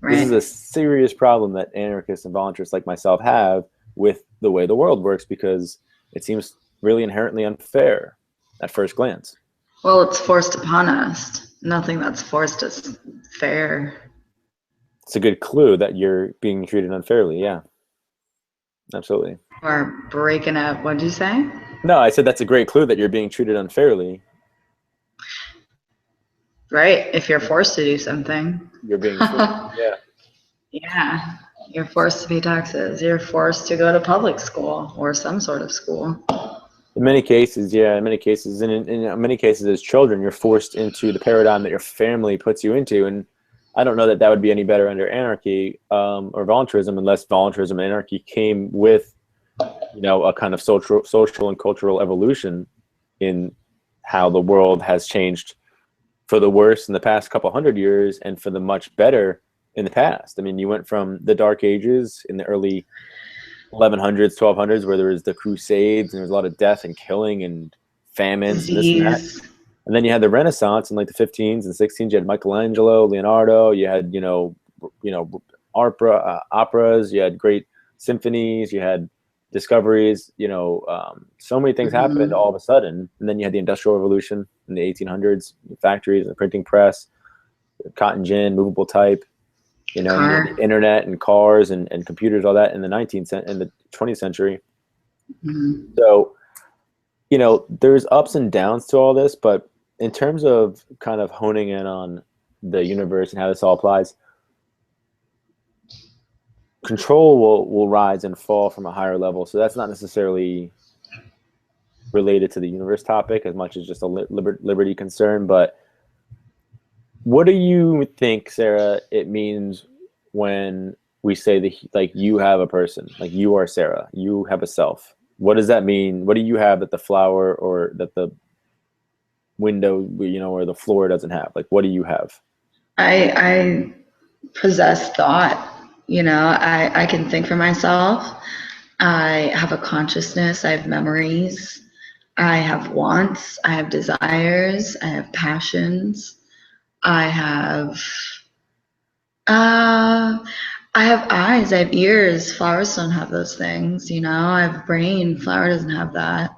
This is Right. a serious problem that anarchists and voluntarists like myself have with the way the world works, because it seems really inherently unfair at first glance. Well, it's forced upon us. Nothing that's forced is fair. It's a good clue that you're being treated unfairly. Yeah, absolutely. Or breaking up. What'd you say? No, I said that's a great clue that you're being treated unfairly. Right. If you're forced to do something. You're being forced. Yeah. Yeah. You're forced to pay taxes. You're forced to go to public school or some sort of school. In many cases, yeah. In many cases, and in many cases, as children, you're forced into the paradigm that your family puts you into, and I don't know that that would be any better under anarchy or voluntarism, unless voluntarism and anarchy came with, a kind of social and cultural evolution in how the world has changed for the worse in the past couple hundred years and for the much better in the past. I mean, you went from the Dark Ages in the early 1100s, 1200s, where there was the Crusades and there was a lot of death and killing and famines and this and that. Disease. And then you had the Renaissance in like the 15s and 16s. You had Michelangelo, Leonardo. You had operas. You had great symphonies. You had discoveries. So many things happened Mm-hmm. all of a sudden. And then you had the Industrial Revolution in the 1800s, factories and the printing press, cotton gin, movable type. And you had Car. the internet and cars and computers, all that in the 20th century. Mm-hmm. So, there's ups and downs to all this, but in terms of kind of honing in on the universe and how this all applies, control will rise and fall from a higher level. So that's not necessarily related to the universe topic as much as just a liberty concern. But what do you think, Sarah, it means when we say that like you have a person, like you are Sarah, you have a self? What does that mean? What do you have that the flower or that the window, or the floor doesn't have? Like, what do you have? I possess thought. I can think for myself. I have a consciousness. I have memories. I have wants. I have desires. I have passions. I have uh I have eyes, I have ears. Flowers don't have those things. I have a brain. Flower doesn't have that.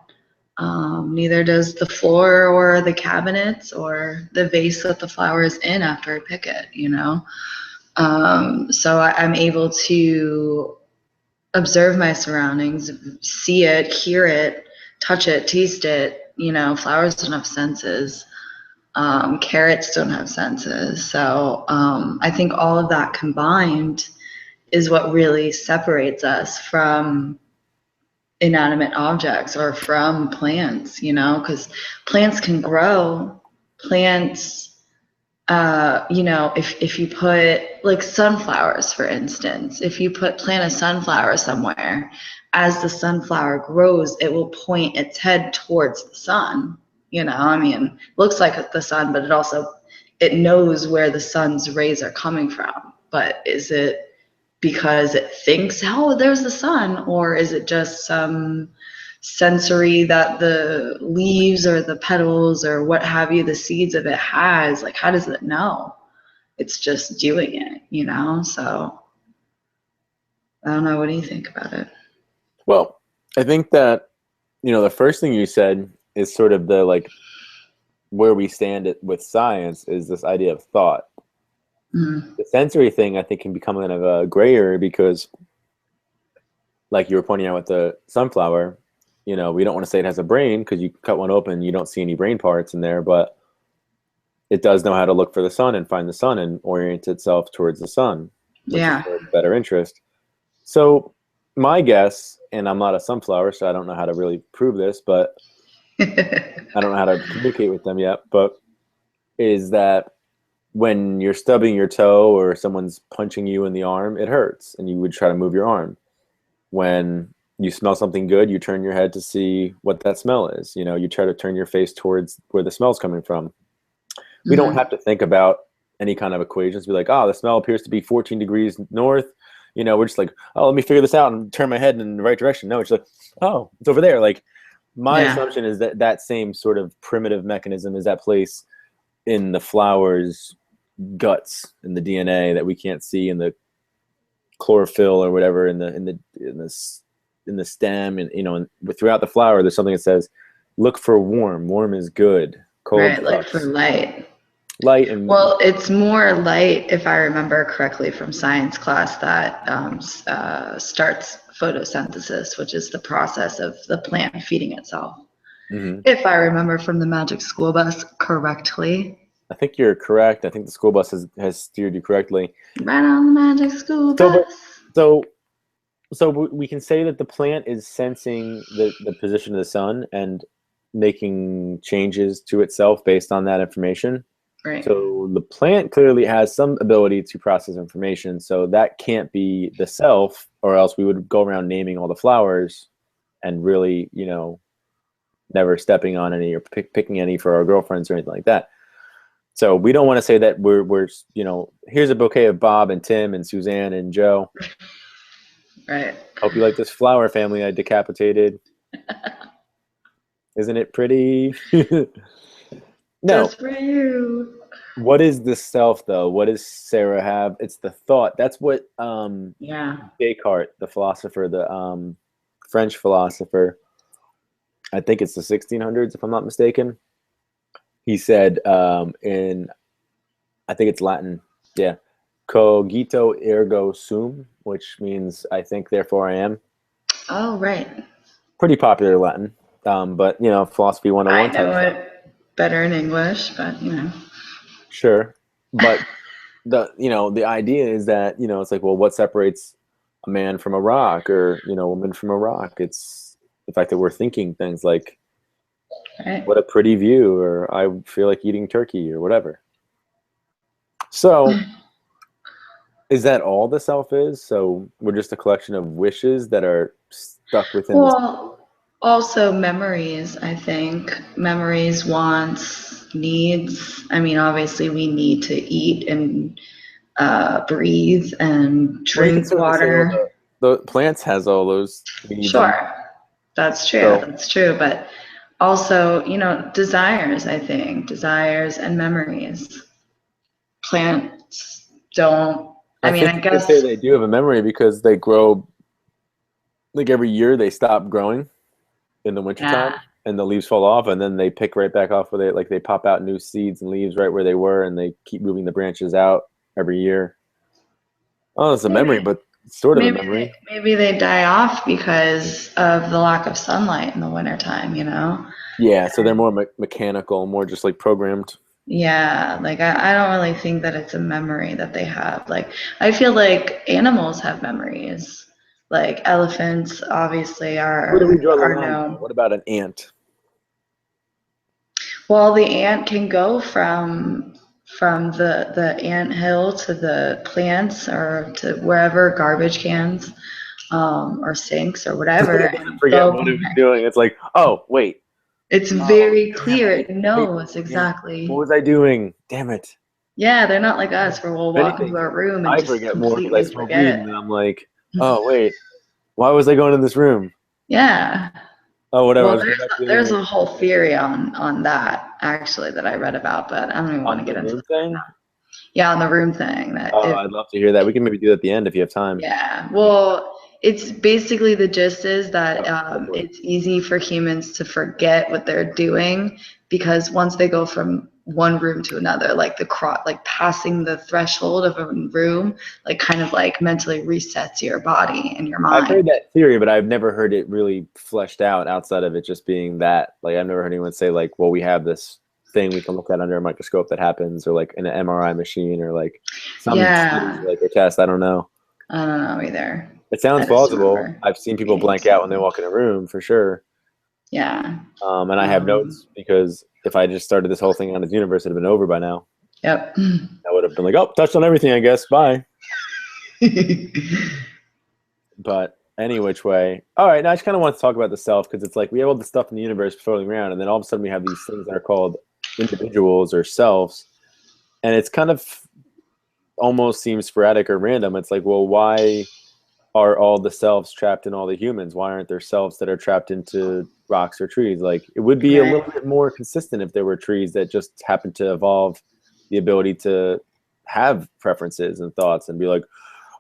Neither does the floor or the cabinets or the vase that the flower is in after I pick it. So I'm able to observe my surroundings, see it, hear it, touch it, taste it. Flowers don't have senses. Carrots don't have senses. So I think all of that combined is what really separates us from inanimate objects or from plants, because plants can grow. Plants, if you put like sunflowers, for instance, if you plant a sunflower somewhere, as the sunflower grows, it will point its head towards the sun. I mean, looks like the sun, but it knows where the sun's rays are coming from. But is it because it thinks, oh, there's the sun, or is it just some sensory that the leaves or the petals or what have you, the seeds of it has? Like, how does it know? It's just doing it. So I don't know. What do you think about it? Well, I think that, the first thing you said is sort of the like where we stand with science is this idea of thought. Mm. The sensory thing, I think, can become kind of a gray area because, like you were pointing out with the sunflower, we don't want to say it has a brain because you cut one open, you don't see any brain parts in there, but it does know how to look for the sun and find the sun and orient itself towards the sun, which is Yeah. for its better interest. So my guess, and I'm not a sunflower, so I don't know how to really prove this, but I don't know how to communicate with them yet, but is that when you're stubbing your toe or someone's punching you in the arm, it hurts and you would try to move your arm. When you smell something good, you turn your head to see what that smell is. You try to turn your face towards where the smell's coming from. We don't have to think about any kind of equations. Be like, oh, the smell appears to be 14 degrees north. We're just like, oh, let me figure this out and turn my head in the right direction. No, it's like, oh, it's over there. Like, my assumption is that that same sort of primitive mechanism is at place in the flower's guts, in the DNA that we can't see, in the chlorophyll or whatever, in the stem, and throughout the flower, there's something that says, "Look for warm. Warm is good. Cold Right, like sucks." for light. Light and Well, it's more light, if I remember correctly from science class, that starts photosynthesis, which is the process of the plant feeding itself. Mhm. If I remember from the Magic School Bus correctly. I think you're correct. I think the school bus has steered you correctly. Right on the Magic School So, Bus. so we can say that the plant is sensing the position of the sun and making changes to itself based on that information. Right. So the plant clearly has some ability to process information. So that can't be the self, or else we would go around naming all the flowers and really, never stepping on any or picking any for our girlfriends or anything like that. So we don't want to say that we're here's a bouquet of Bob and Tim and Suzanne and Joe. Right. Hope you like this flower family I decapitated. Isn't it pretty? No. Just for you. What is the self, though? What does Sarah have? It's the thought. That's what Descartes, the philosopher, the French philosopher, I think it's the 1600s, if I'm not mistaken. He said in, I think it's Latin, yeah, cogito ergo sum, which means I think, therefore I am. Oh, right. Pretty popular Latin, but, philosophy 101 I know type stuff. it better in English, but, Sure. But the idea is that, it's like, well, what separates a man from a rock, or, a woman from a rock? It's the fact that we're thinking things like, right. what a pretty view, or I feel like eating turkey, or whatever. So is that all the self is? So we're just a collection of wishes that are stuck within this. Well, also memories, I think. Memories, wants, needs. I mean, obviously we need to eat and breathe and Well, you can drink certainly say, water. the plants has all those needs. Sure, that's true. So, That's true. But also, desires, I think. Desires and memories. Plants don't, I mean, think I you could say guess, they do have a memory because they grow, like every year they stop growing in the wintertime, yeah. and the leaves fall off, and then they pick right back off where they pop out new seeds and leaves right where they were, and they keep moving the branches out every year. Oh, it's a memory, but it's sort of a memory. Maybe they die off because of the lack of sunlight in the wintertime, Yeah, so they're more mechanical, more just like programmed. Yeah, like I don't really think that it's a memory that they have. Like I feel like animals have memories. Like elephants obviously Where do we draw the are line, though? known. What about an ant? Well, the ant can go from the ant hill to the plants or to wherever garbage cans or sinks or whatever It and doesn't forget go what from it was there. doing. It's like, oh, wait. It's Oh, very damn clear. it. It I hate knows being an ant. What exactly. was I doing? Damn it. Yeah, they're not like us where we'll If walk into anything, our room and I just forget more because I completely smoke weed, forget. and then I'm like, oh, wait. Why was I going in this room? Yeah. Oh, whatever. I Well, was going back to the living there's room. a whole theory on that actually that I read about, but I don't even want On to the get into room that right thing? now. Yeah, on the room thing that Oh, if I'd love to hear that. We can maybe do that at the end if you have time. yeah. Well, it's basically the gist is that Hopefully. it's easy for humans to forget what they're doing because once they go from one room to another, like like passing the threshold of a room, like kind of like mentally resets your body and your I've mind. heard that theory, but I've never heard it really fleshed out outside of it just being that. Like, I've never heard anyone say, like, well, we have this thing we can look at under a microscope that happens, or like in an MRI machine, or like some study, Yeah, like a test. I don't know. I don't know either. It I sounds just plausible. remember I've seen people reading blank out when they something. walk in a room for sure. Yeah. And I have Um, notes because if I just started this whole thing on his universe, it'd have been over by now. yep. I would have been like, oh, touched on everything, I guess. Bye. But any which way. All right, now I just kind of want to talk about the self because it's like we have all this stuff in the universe floating around, and then all of a sudden we have these things that are called individuals or selves, and it's kind of almost seems sporadic or random. It's like, well, why are all the selves trapped in all the humans? Why aren't there selves that are trapped into rocks or trees? Like, it would be a Right. little bit more consistent if there were trees that just happen to evolve the ability to have preferences and thoughts and be like,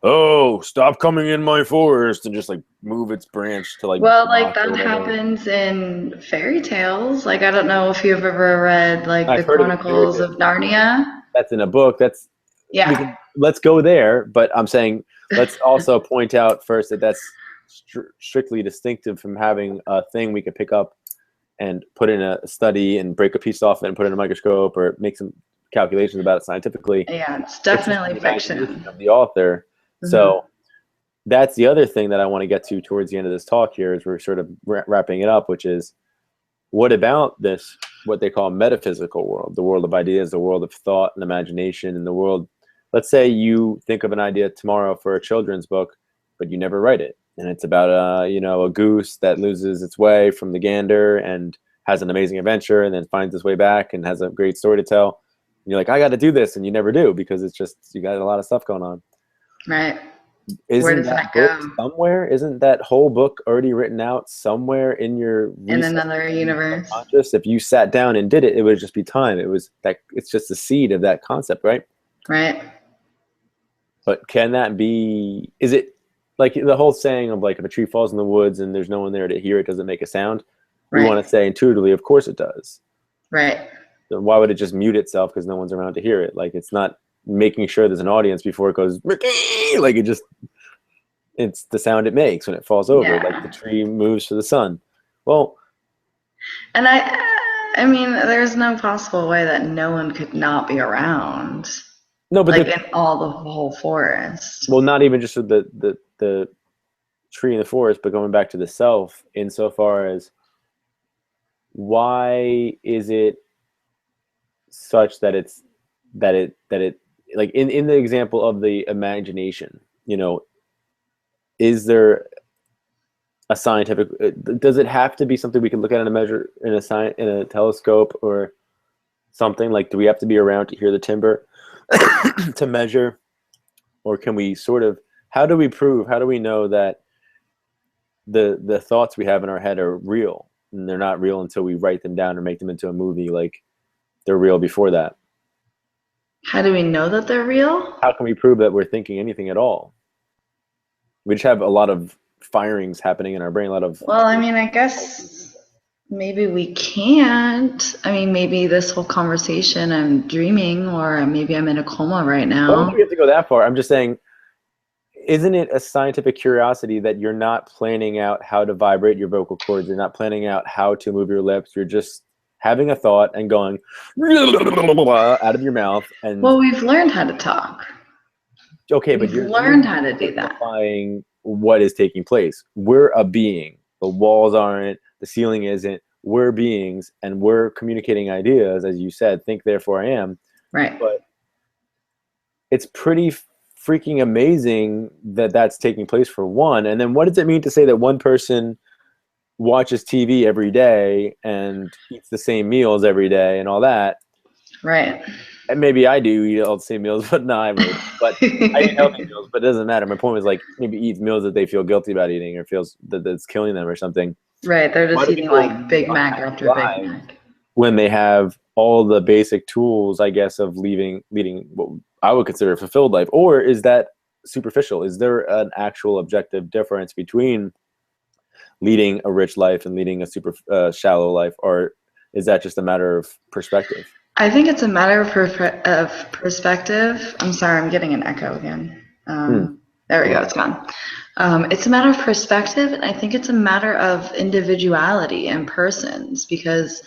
oh, stop coming in my forest, and just like move its branch to like Well, like block or that whatever. happens in fairy tales. Like I don't know if you've ever read like the I've heard of the fairy Chronicles tale. of Narnia. That's in a book. That's we Yeah. can let's go there, but I'm saying let's also point out first that that's strictly distinctive from having a thing we could pick up and put in a study and break a piece off it and put it in a microscope or make some calculations about it scientifically. Yeah, it's It's just the definitely imagination fiction. of the author. Hmm. So that's the other thing that I want to get to towards the end of this talk here as we're sort of wrapping it up, which is what about this, what they call metaphysical world, the world of ideas, the world of thought and imagination, and the world. Let's say you think of an idea tomorrow for a children's book, but you never write it, and it's about a goose that loses its way from the gander and has an amazing adventure, and then finds its way back and has a great story to tell. And you're like, I got to do this, and you never do because it's just you got a lot of stuff going on. Right. Where Isn't does that that book go? somewhere? Isn't that whole book already written out somewhere in your In recesses another of your universe. subconscious? If you sat down and did it, it would just be time. It was that it's just the seed of that concept, right? Right. But can that be? Is it like the whole saying of like if a tree falls in the woods and there's no one there to hear it, does it make a sound? We want Right. to say intuitively, of course it does. Right. Then why would it just mute itself because no one's around to hear it? Like it's not making sure there's an audience before it goes like it just it's the sound it makes when it falls over, like the Yeah. tree moves for the sun. Well, And I mean, there's no possible way that no one could not be around, no, but like in all the whole forest. well, not even just with the tree in the forest, but going back to the self, insofar as why is it such that it like in the example of the imagination, is there a scientific? Does it have to be something we can look at and measure in a telescope or something? Like, do we have to be around to hear the timbre to measure, or can we sort of? How do we prove? How do we know that the thoughts we have in our head are real, and they're not real until we write them down or make them into a movie? Like they're real before that. How do we know that they're real? How can we prove that we're thinking anything at all? We just have a lot of firings happening in our brain, a lot of Well, I mean, I guess maybe we can't. I mean, maybe this whole conversation I'm dreaming, or maybe I'm in a coma right well, I don't think now. we have to go that far. I'm just saying, isn't it a scientific curiosity that you're not planning out how to vibrate your vocal cords? You're not planning out how to move your lips. You're just having a thought and going out of your mouth. And Well, we've learned how to talk. okay, but We've you're learned how to do that. simplifying what is taking place. We're a being. The walls aren't, the ceiling isn't. We're beings and we're communicating ideas, as you said, think therefore I am. Right. But it's pretty freaking amazing that that's taking place for one. And then what does it mean to say that one person watches TV every day and eats the same meals every day and all that? Right. And maybe I do eat all the same meals, but no, I really, but I eat healthy meals, but it doesn't matter. My point was like maybe eats meals that they feel guilty about eating or feels that that's killing them or something. Right. They're Why just do eating people like lead Big Mac unhappy after Big lives Mac. when they have all the basic tools, I guess, of leading what I would consider a fulfilled life? Or is that superficial? Is there an actual objective difference between leading a rich life and leading a super shallow life, or is that just a matter of perspective? I think it's a matter of perspective. I'm sorry, I'm getting an echo again. There we go, it's gone. It's a matter of perspective, and I think it's a matter of individuality and persons, because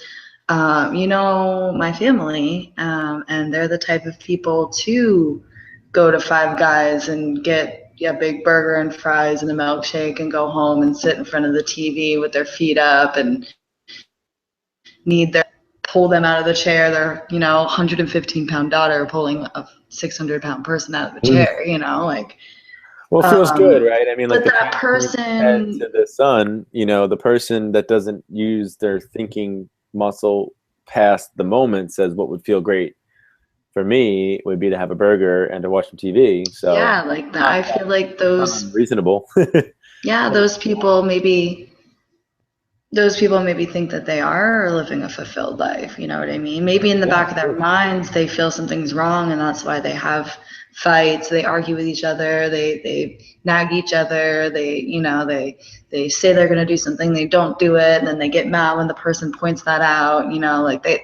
my family, and they're the type of people to go to Five Guys and get a big burger and fries and a milkshake and go home and sit in front of the TV with their feet up and need their pull them out of the chair, their 115-pound daughter pulling a 600-pound person out of the chair, Well, it feels good, right? I mean, like but the that person to the sun, the person that doesn't use their thinking muscle past the moment says what would feel great for me would be to have a burger and to watch some TV. So yeah, like that. I feel like those unreasonable. yeah, those people maybe think that they are living a fulfilled life. You know what I mean? Maybe in the back of their minds, they feel something's wrong, and that's why they have fights. They argue with each other. They nag each other. They say they're going to do something. They don't do it. And then they get mad when the person points that out.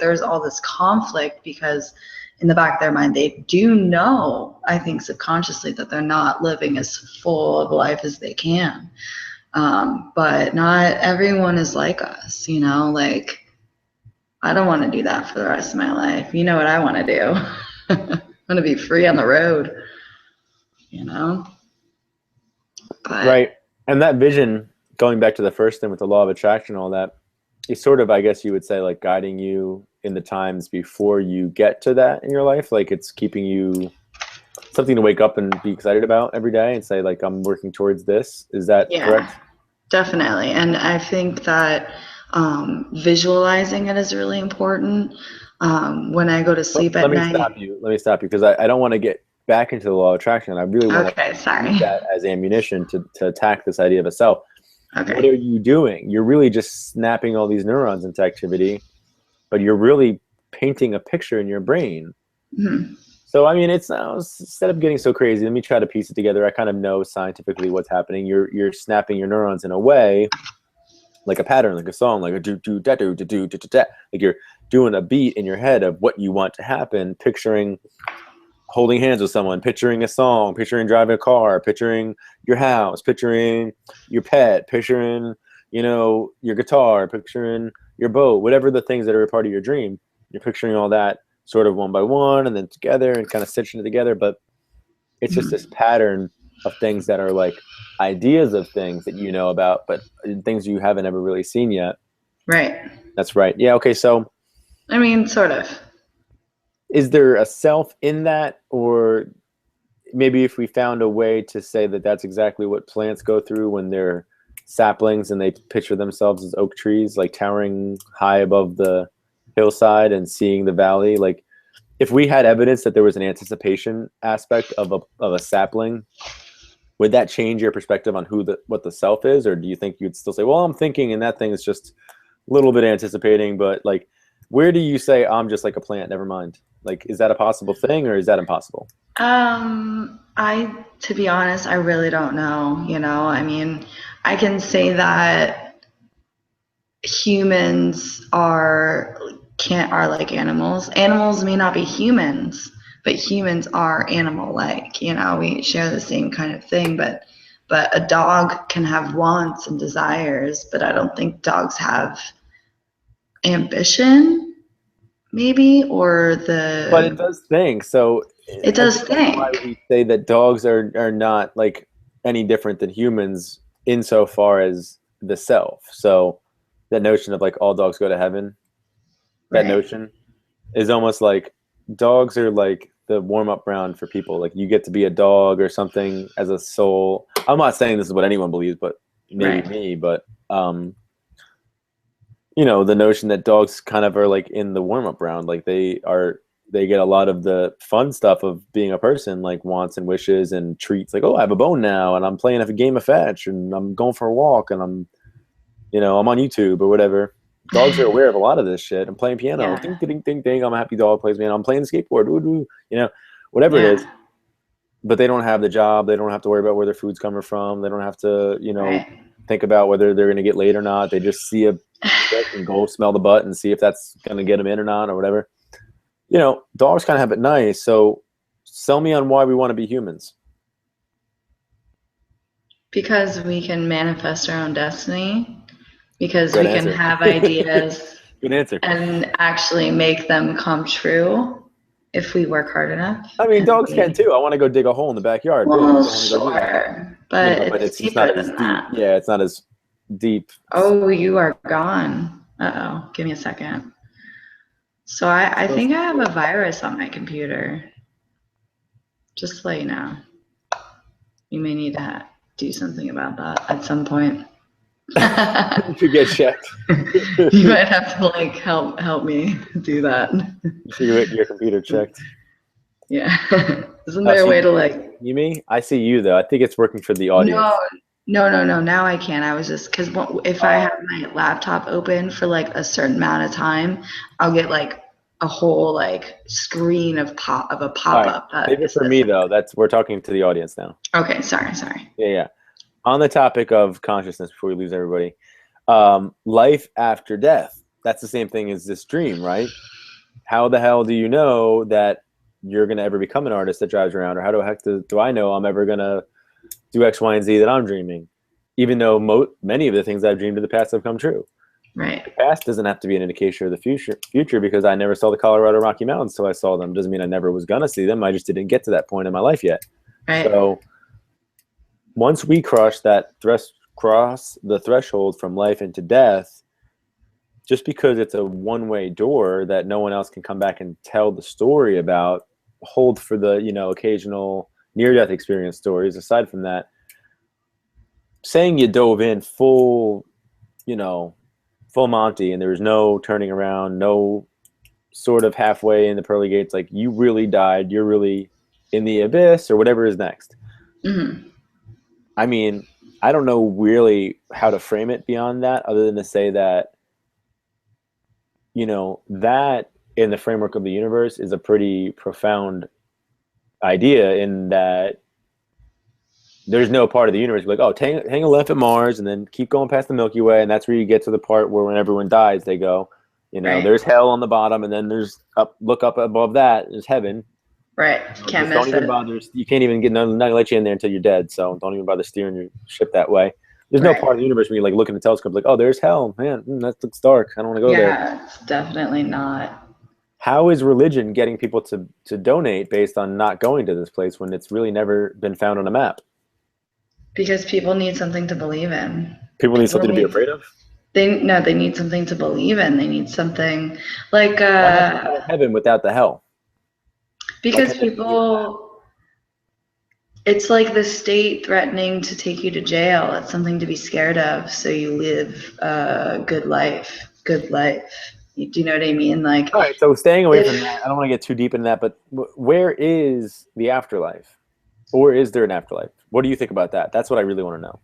There's all this conflict because in the back of their mind, they do know, I think subconsciously, that they're not living as full of life as they can. But not everyone is like us, I don't want to do that for the rest of my life. You know what I want to do? I want to be free on the road, But, right. And that vision, going back to the first thing with the law of attraction, all that, is sort of, I guess you would say, like guiding you in the times before you get to that in your life. Like it's keeping you something to wake up and be excited about every day and say, like, I'm working towards this. Is that correct? Definitely. And I think that visualizing it is really important. When I go to sleep at night. Let me stop you because I don't want to get back into the law of attraction. I really want to use that as ammunition to attack this idea of a self. Okay. What are you doing? You're really just snapping all these neurons into activity, but you're really painting a picture in your brain. Mm-hmm. So, I mean, it's now, instead of getting so crazy, let me try to piece it together. I kind of know scientifically what's happening. You're snapping your neurons in a way, like a pattern, like a song, like a do-do-da-do-da-do-da-da. Like you're doing a beat in your head of what you want to happen, picturing holding hands with someone, picturing a song, picturing driving a car, picturing your house, picturing your pet, picturing, your guitar, picturing your boat, whatever the things that are a part of your dream. You're picturing all that sort of one by one and then together and kind of stitching it together. But it's just this pattern of things that are like ideas of things that you know about, but things you haven't ever really seen yet. Right. That's right. Yeah. Okay. So, I mean, sort of. Is there a self in that, or maybe if we found a way to say that that's exactly what plants go through when they're saplings and they picture themselves as oak trees, like towering high above the hillside and seeing the valley. Like if we had evidence that there was an anticipation aspect of a sapling, would that change your perspective on what the self is? Or do you think you'd still say, well, I'm thinking and that thing is just a little bit anticipating, but like, where do you say I'm just like a plant, never mind? Like, is that a possible thing or is that impossible? To be honest, I really don't know. I mean, I can say that humans are like animals. Animals may not be humans, but humans are animal-like. We share the same kind of thing, but a dog can have wants and desires, but I don't think dogs have ambition. Maybe, but it does think. So it does think. That's why we say that dogs are not like any different than humans insofar as the self. So that notion of like all dogs go to heaven, that notion is almost like dogs are like the warm-up round for people. Like you get to be a dog or something as a soul. I'm not saying this is what anyone believes, but maybe me, but the notion that dogs kind of are like in the warm-up round, like they get a lot of the fun stuff of being a person, like wants and wishes and treats, like, oh, I have a bone now and I'm playing a game of fetch and I'm going for a walk and I'm on YouTube or whatever. Dogs are aware of a lot of this shit. I'm playing piano. Ding, ding, ding, ding. I'm a happy dog plays piano. I'm playing the skateboard. Whatever it is. but they don't have the job. They don't have to worry about where their food's coming from. They don't have to, you know, Right. think about whether they're going to get laid or not. They just see a chick and go smell the butt and see if that's going to get them in or not or whatever. You know, dogs kind of have it nice. So sell me on why we want to be humans. Because we can manifest our own destiny, because Good we can answer. have ideas Good answer. and actually make them come true if we work hard enough. I mean, And dogs can too. I want to go dig a hole in the backyard. Boom. well, I want to go do that. sure, You but know, but it's it's not deeper as than deep. that. Yeah, it's not as deep. Oh, you are gone. Uh-oh, give me a second. So I think I have a virus on my computer. Just to let you know. You may need to do something about that at some point. You should get checked. You might have to like help me do that. You should get your computer checked. Yeah. Isn't there a way to like? You me? I see you though. I think it's working for the audience. No. Now I can't. I was just because if I have my laptop open for like a certain amount of time, I'll get like a whole like screen of a pop-up. Save it for me though. We're talking to the audience now. Okay, sorry. Yeah. On the topic of consciousness, before we lose everybody, life after death. That's the same thing as this dream, right? How the hell do you know that you're going to ever become an artist that drives around? Or how the heck do I know I'm ever going to do X, Y, and Z that I'm dreaming? Even though many of the things I've dreamed in the past have come true. Right. The past doesn't have to be an indication of the future because I never saw the Colorado Rocky Mountains till I saw them. Doesn't mean I never was going to see them. I just didn't get to that point in my life yet. Right. So once we cross the threshold from life into death, just because it's a one-way door that no one else can come back and tell the story about, hold for the, you know, occasional near-death experience stories. Aside from that, saying you dove in full, you know, full Monty and there was no turning around, no sort of halfway in the pearly gates, like you really died, you're really in the abyss or whatever is next. Mm-hmm. I mean, I don't know really how to frame it beyond that other than to say that, you know, that in the framework of the universe is a pretty profound idea in that there's no part of the universe like, oh, hang a left at Mars and then keep going past the Milky Way, and that's where you get to the part where when everyone dies, they go, you know, there's hell on the bottom, and then there's look up above that, there's heaven. Right. Can't miss don't even bother. You can't even not gonna let you in there until you're dead. So don't even bother steering your ship that way. There's no part of the universe where you like look in the telescope like, oh, there's hell, man. That looks dark. I don't want to go there. Yeah, it's definitely not. How is religion getting people to donate based on not going to this place when it's really never been found on a map? Because people need something to believe in. People need something to be afraid of? They need something to believe in. They need something like heaven without the hell. Because people, it's like the state threatening to take you to jail. It's something to be scared of, so you live a good life. Do you know what I mean? Like, all right, so staying away from that, I don't want to get too deep into that, but where is the afterlife? Or is there an afterlife? What do you think about that? That's what I really want to know.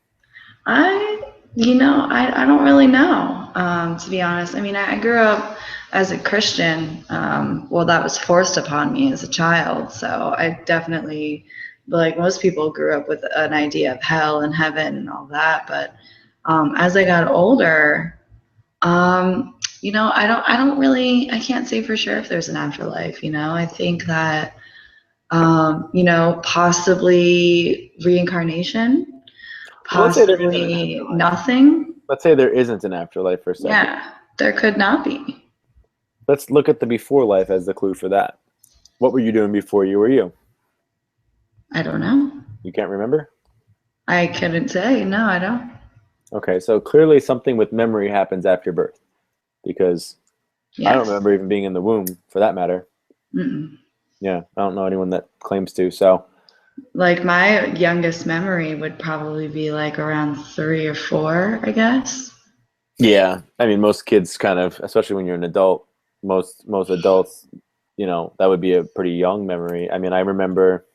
I don't really know, to be honest. I mean, I grew up as a Christian. Well, that was forced upon me as a child. So I definitely, like most people, grew up with an idea of hell and heaven and all that. But as I got older, you know, I can't say for sure if there's an afterlife. You know, I think that, you know, possibly reincarnation, possibly nothing. Let's say there isn't an afterlife for a second. Yeah, there could not be. Let's look at the before life as the clue for that. What were you doing before you were you? I don't know. You can't remember? I couldn't say. No, I don't. Okay, so clearly something with memory happens after birth, because I don't remember even being in the womb, for that matter. Mm-mm. Yeah, I don't know anyone that claims to. So, like my youngest memory would probably be like around 3 or 4, I guess. Yeah, I mean, most kids kind of, especially when you're an adult, most adults, you know, that would be a pretty young memory. I mean, I remember,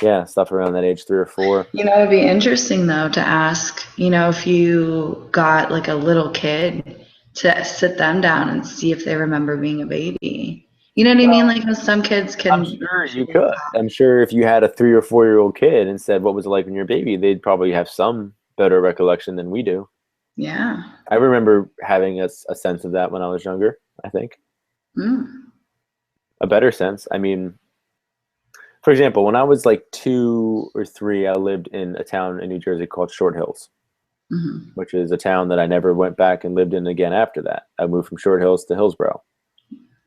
yeah, stuff around that age, 3 or 4. You know, it'd be interesting though to ask, you know, if you got like a little kid to sit them down and see if they remember being a baby. You know what I mean? Like how some kids I'm can sure you actually. could. I'm sure if you had a 3 or 4 year old kid and said, "What was it like when you were a baby?" they'd probably have some better recollection than we do. Yeah. I remember having a sense of that when I was younger. I think Mm. a better sense. I mean, for example, when I was like 2 or 3, I lived in a town in New Jersey called Short Hills, Hmm. which is a town that I never went back and lived in again after that. I moved from Short Hills to Hillsborough.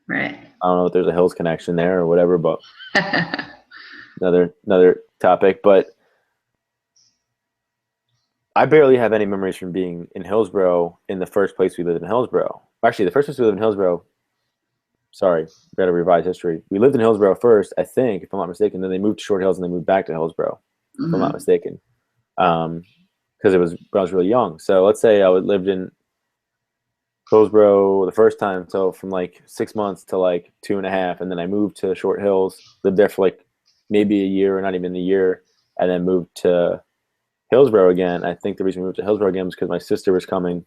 Right. I don't know if there's a Hills connection there or whatever, but another topic. But I barely have any memories from being in Hillsborough in the first place we lived in Hillsborough. Actually, the first place we lived in Hillsborough, sorry, got to revise history. We lived in Hillsborough first, I think, if I'm not mistaken. Then they moved to Short Hills and they moved back to Hillsborough, if I'm not Hmm. mistaken. Because it was when I was really young. So let's say I would lived in Hillsborough the first time, so from like 6 months to like 2.5, and then I moved to Short Hills, lived there for like maybe a year or not even a year, and then moved to Hillsborough again. I think the reason we moved to Hillsborough again was because my sister was coming,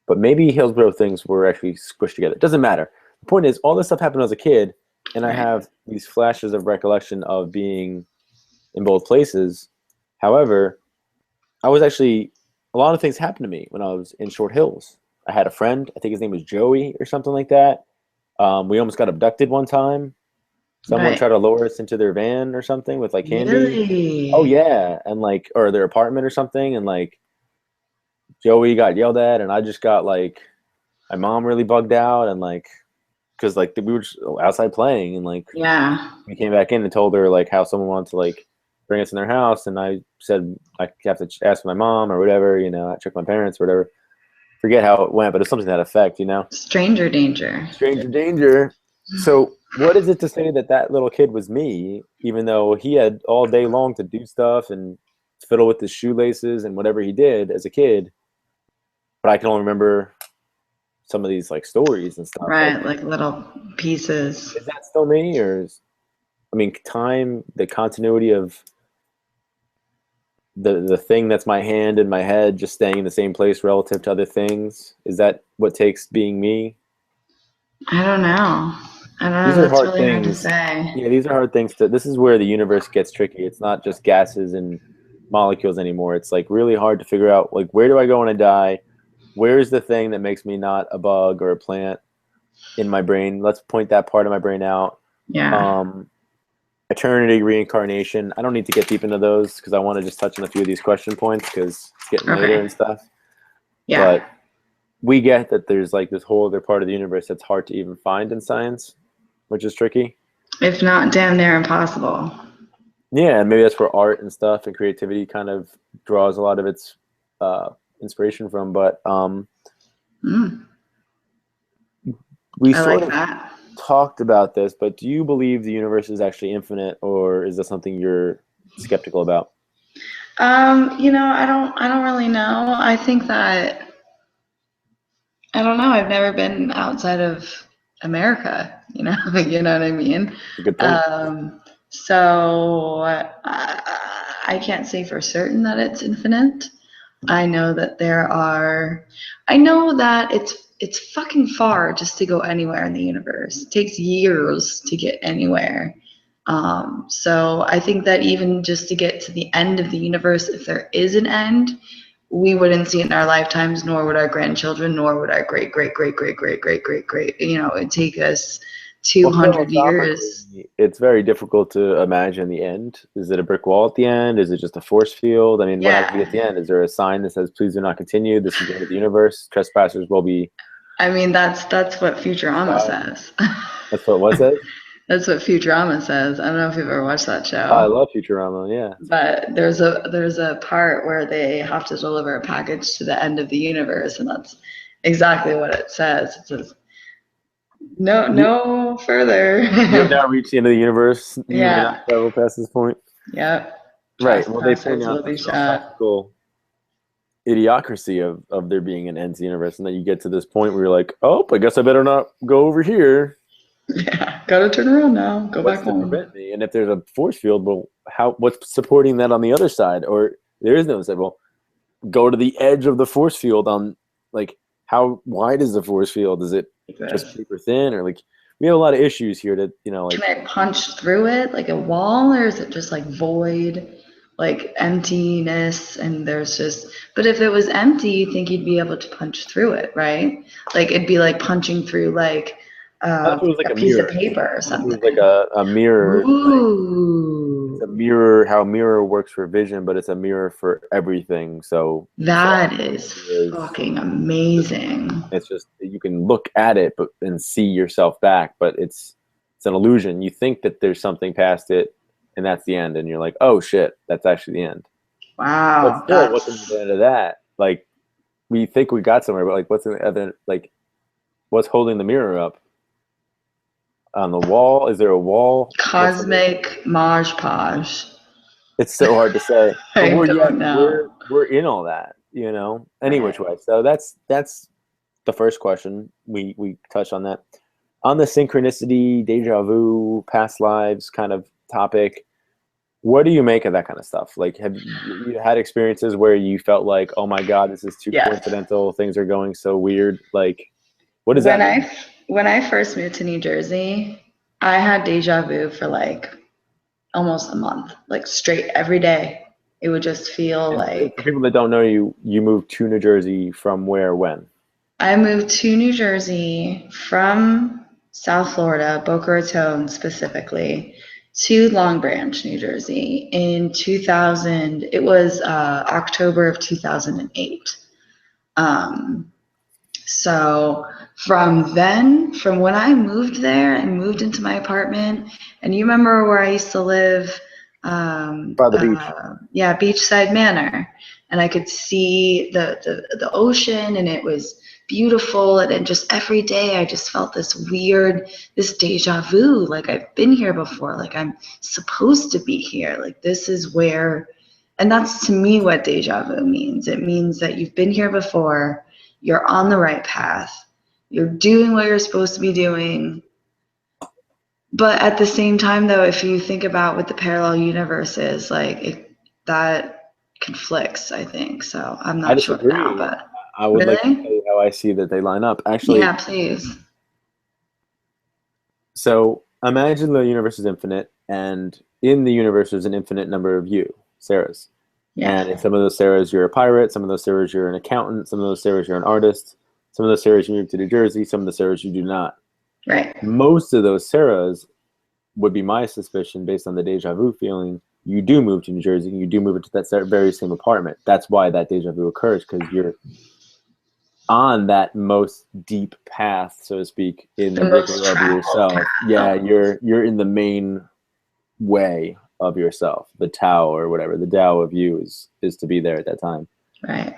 but maybe Hillsborough things were actually squished together. It doesn't matter. The point is, all this stuff happened as a kid, and I Right. have these flashes of recollection of being in both places. However, I was actually a lot of things happened to me when I was in Short Hills. I had a friend. I think his name was Joey or something like that. We almost got abducted one time. Someone Right. tried to lure us into their van or something with like candy. Oh Really? yeah, and like or their apartment or something, and like Joey got yelled at, and I just got like my mom really bugged out, and like because like we were just outside playing, and like Yeah. we came back in and told her like how someone wanted to like bring us in their house, and I said I have to ask my mom or whatever, I check my parents or whatever. Forget how it went, but it's something to that effect. Stranger danger. Stranger danger. So what is it to say that that little kid was me, even though he had all day long to do stuff and fiddle with his shoelaces and whatever he did as a kid, but I can only remember some of these like stories and stuff. Like, Right. Like little pieces. is that still me, or I mean, time, the continuity of the thing that's my hand and my head just staying in the same place relative to other things, is that what takes being me? I don't know. I don't know. These are That's hard really hard to things. say. Yeah, these are hard things to. This is where the universe gets tricky. It's not just gases and molecules anymore. It's like really hard to figure out like where do I go when I die? Where's the thing that makes me not a bug or a plant in my brain? Let's point that part of my brain out. Yeah. Um, Eternity, reincarnation. I don't need to get deep into those because I want to just touch on a few of these question points because it's getting later Okay. and stuff. Yeah. But we get that there's like this whole other part of the universe that's hard to even find in science, which is tricky. If not damn near impossible. Yeah, and maybe that's where art and stuff and creativity kind of draws a lot of its inspiration from. But Mm, we I sort like of that. talked about this, but do you believe the universe is actually infinite, or is that something you're skeptical about? I don't really know. I think that I don't know. I've never been outside of America, you know what I mean? It's a good point. So I can't say for certain that it's infinite. I know that I know that it's fucking far just to go anywhere in the universe. It takes years to get anywhere. So I think that even just to get to the end of the universe, if there is an end, we wouldn't see it in our lifetimes, nor would our grandchildren, nor would our great, great, great, great, great, great, great, great. It'd take us Well, 200 years. philosophically, it's very difficult to imagine the end. Is it a brick wall at the end? Is it just a force field? I mean, what happens at Yeah. the end? Is there a sign that says, please do not continue? This is the end of the universe. Trespassers will be I mean, that's what Futurama tried. says. That's what was it? That's what Futurama says. I don't know if you've ever watched that Oh, I show, love Futurama. Yeah. but there's a part where they have to deliver a package to the end of the universe, and that's exactly what it says. It says no, You, no further. you have now reached the end of the universe. You may not Yeah. travel past this point. Yep. Right. Well, they point Trespassers out will the be shot. philosophical idiocracy of there being an end to the universe, and then you get to this point where you're like, oh, I guess I better not go over here. Yeah. Gotta turn around now. Go What's back to home. prevent me? And if there's a force field, well, what's supporting that on the other side? Or there is no side. Well, go to the edge of the force field on like how wide is the force field? Is it like just this. paper thin, or like we have a lot of issues here to, you know, like. Can I punch through it like a wall, or is it just like void, like emptiness, and there's just. But if it was empty, you think you'd be able to punch through it, right? Like it'd be like punching through like What if it was like a a piece of mirror? paper or What if it was something. like a mirror? Like it's a Ooh, mirror. How a mirror works for vision, but it's a mirror for everything. So that is is fucking just amazing. it's just you can look at it, but and see yourself back, but it's an illusion. You think that there's something past it, and that's the end, and you're like, oh shit, that's actually the end. But Wow, still, what's in that's the end of that? Like we think we got somewhere, but like what's in the other? Like what's holding the mirror up on the wall? Is there a wall? What's in the? cosmic Maj Podge. It's so hard to say, but I don't know. we're in all that, you know. Any which Right. way. So that's the first question. We touched on that. On the synchronicity, deja vu, past lives kind of topic. What do you make of that kind of stuff? Like, have you had experiences where you felt like, oh my God, this is too Yes. coincidental. Things are going so weird. Like, what does When that mean? I first moved to New Jersey, I had deja vu for like almost a month, like straight every day. It would just feel And for like people that don't know you, you moved to New Jersey from where, when? I moved to New Jersey from South Florida, Boca Raton specifically, to Long Branch, New Jersey in 2000. It was October of 2008. Um, So from then, from when I moved there and moved into my apartment, and you remember where I used to live, By the beach. yeah, Beachside Manor, and I could see the ocean, and it was beautiful, and then just every day I just felt this weird, this deja vu, like I've been here before, like I'm supposed to be here, like this is where, and that's to me what deja vu means. It means that you've been here before, you're on the right path, you're doing what you're supposed to be doing. But at the same time, though, if you think about what the parallel universe is, like that conflicts, I think. So I'm I not sure now, disagree. but I would like to tell really? you how I see that they line up. Actually, Yeah, please. so imagine the universe is infinite, and in the universe there's an infinite number of you, Sarahs. Yeah, And in some of those Sarahs, you're a pirate. Some of those Sarahs, you're an accountant. Some of those Sarahs, you're an artist. Some of those Sarahs, you moved to New Jersey. Some of the Sarahs, you do not. right. Most of those Sarahs would be my suspicion based on the deja vu feeling. You do move to New Jersey. You do move into that very same apartment. That's why that deja vu occurs, because you're on that most deep path, so to speak, in the The most rigor of traveled yourself. Yeah, path. you're in the main way of yourself, the Tao or whatever. The Tao of you is to be there at that time. Right.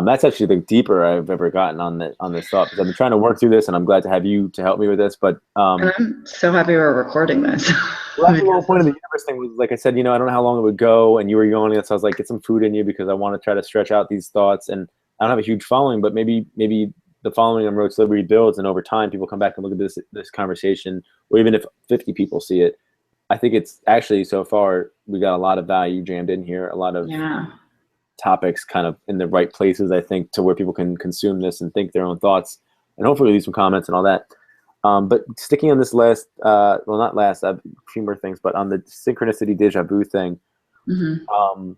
That's actually the deeper I've ever gotten on this thought, because I've been trying to work through this, and I'm glad to have you to help me with this. But And I'm so happy we're recording this well, that's the whole because point of this. the universe thing. Was like I said, you know, I don't know how long it would go, and you were yawning, so I was like, get some food in you because I want to try to stretch out these thoughts. And I don't have a huge following, but maybe the following on Road Celebrity builds, and over time, people come back and look at this conversation, or even if 50 people see it. I think it's actually so far we got a lot of value jammed in here, a lot of Yeah. topics kind of in the right places, I think, to where people can consume this and think their own thoughts, and hopefully leave some comments and all that. But sticking on this last, well, not last, a few more things, but on the synchronicity deja vu thing, Hmm.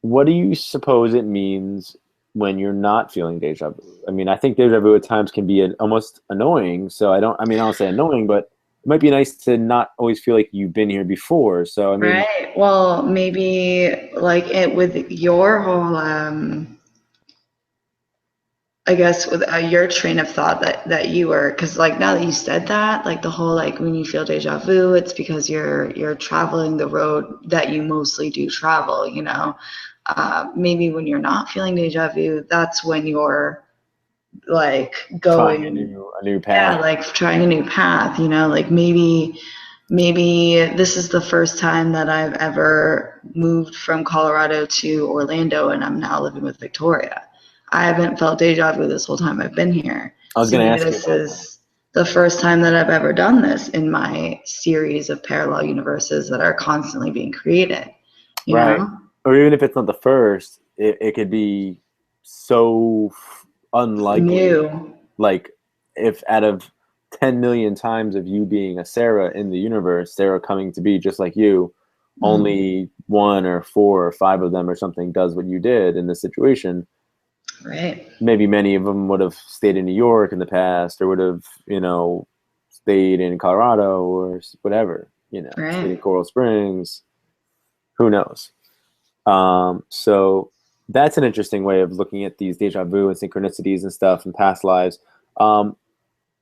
what do you suppose it means when you're not feeling deja vu? I mean, I think deja vu at times can be almost annoying. So I mean, I don't say annoying, but it might be nice to not always feel like you've been here before. So, I mean, Right. Well, maybe like it with your whole I guess with your train of thought that you were, because like now that you said that, like the whole like when you feel deja vu, it's because you're traveling the road that you mostly do travel, you know. Maybe when you're not feeling deja vu, that's when you're like trying going, a new yeah, path. like trying a new path, you know, like maybe this is the first time that I've ever moved from Colorado to Orlando and I'm now living with Victoria. I haven't felt deja vu this whole time I've been here. I was So going to maybe ask you this about that. is the first time that I've ever done this in my series of parallel universes that are constantly being created, you Right. know? Or even if it's not the first, it could be so unlikely. New. Like if out of 10 million times of you being a Sarah in the universe, Sarah coming to be just like you, only 1 or 4 or 5 of them or something does what you did in this situation. Right. Maybe many of them would have stayed in New York in the past, or would have, stayed in Colorado or whatever, stayed in Right. Coral Springs. Who knows? So that's an interesting way of looking at these deja vu and synchronicities and stuff and past lives.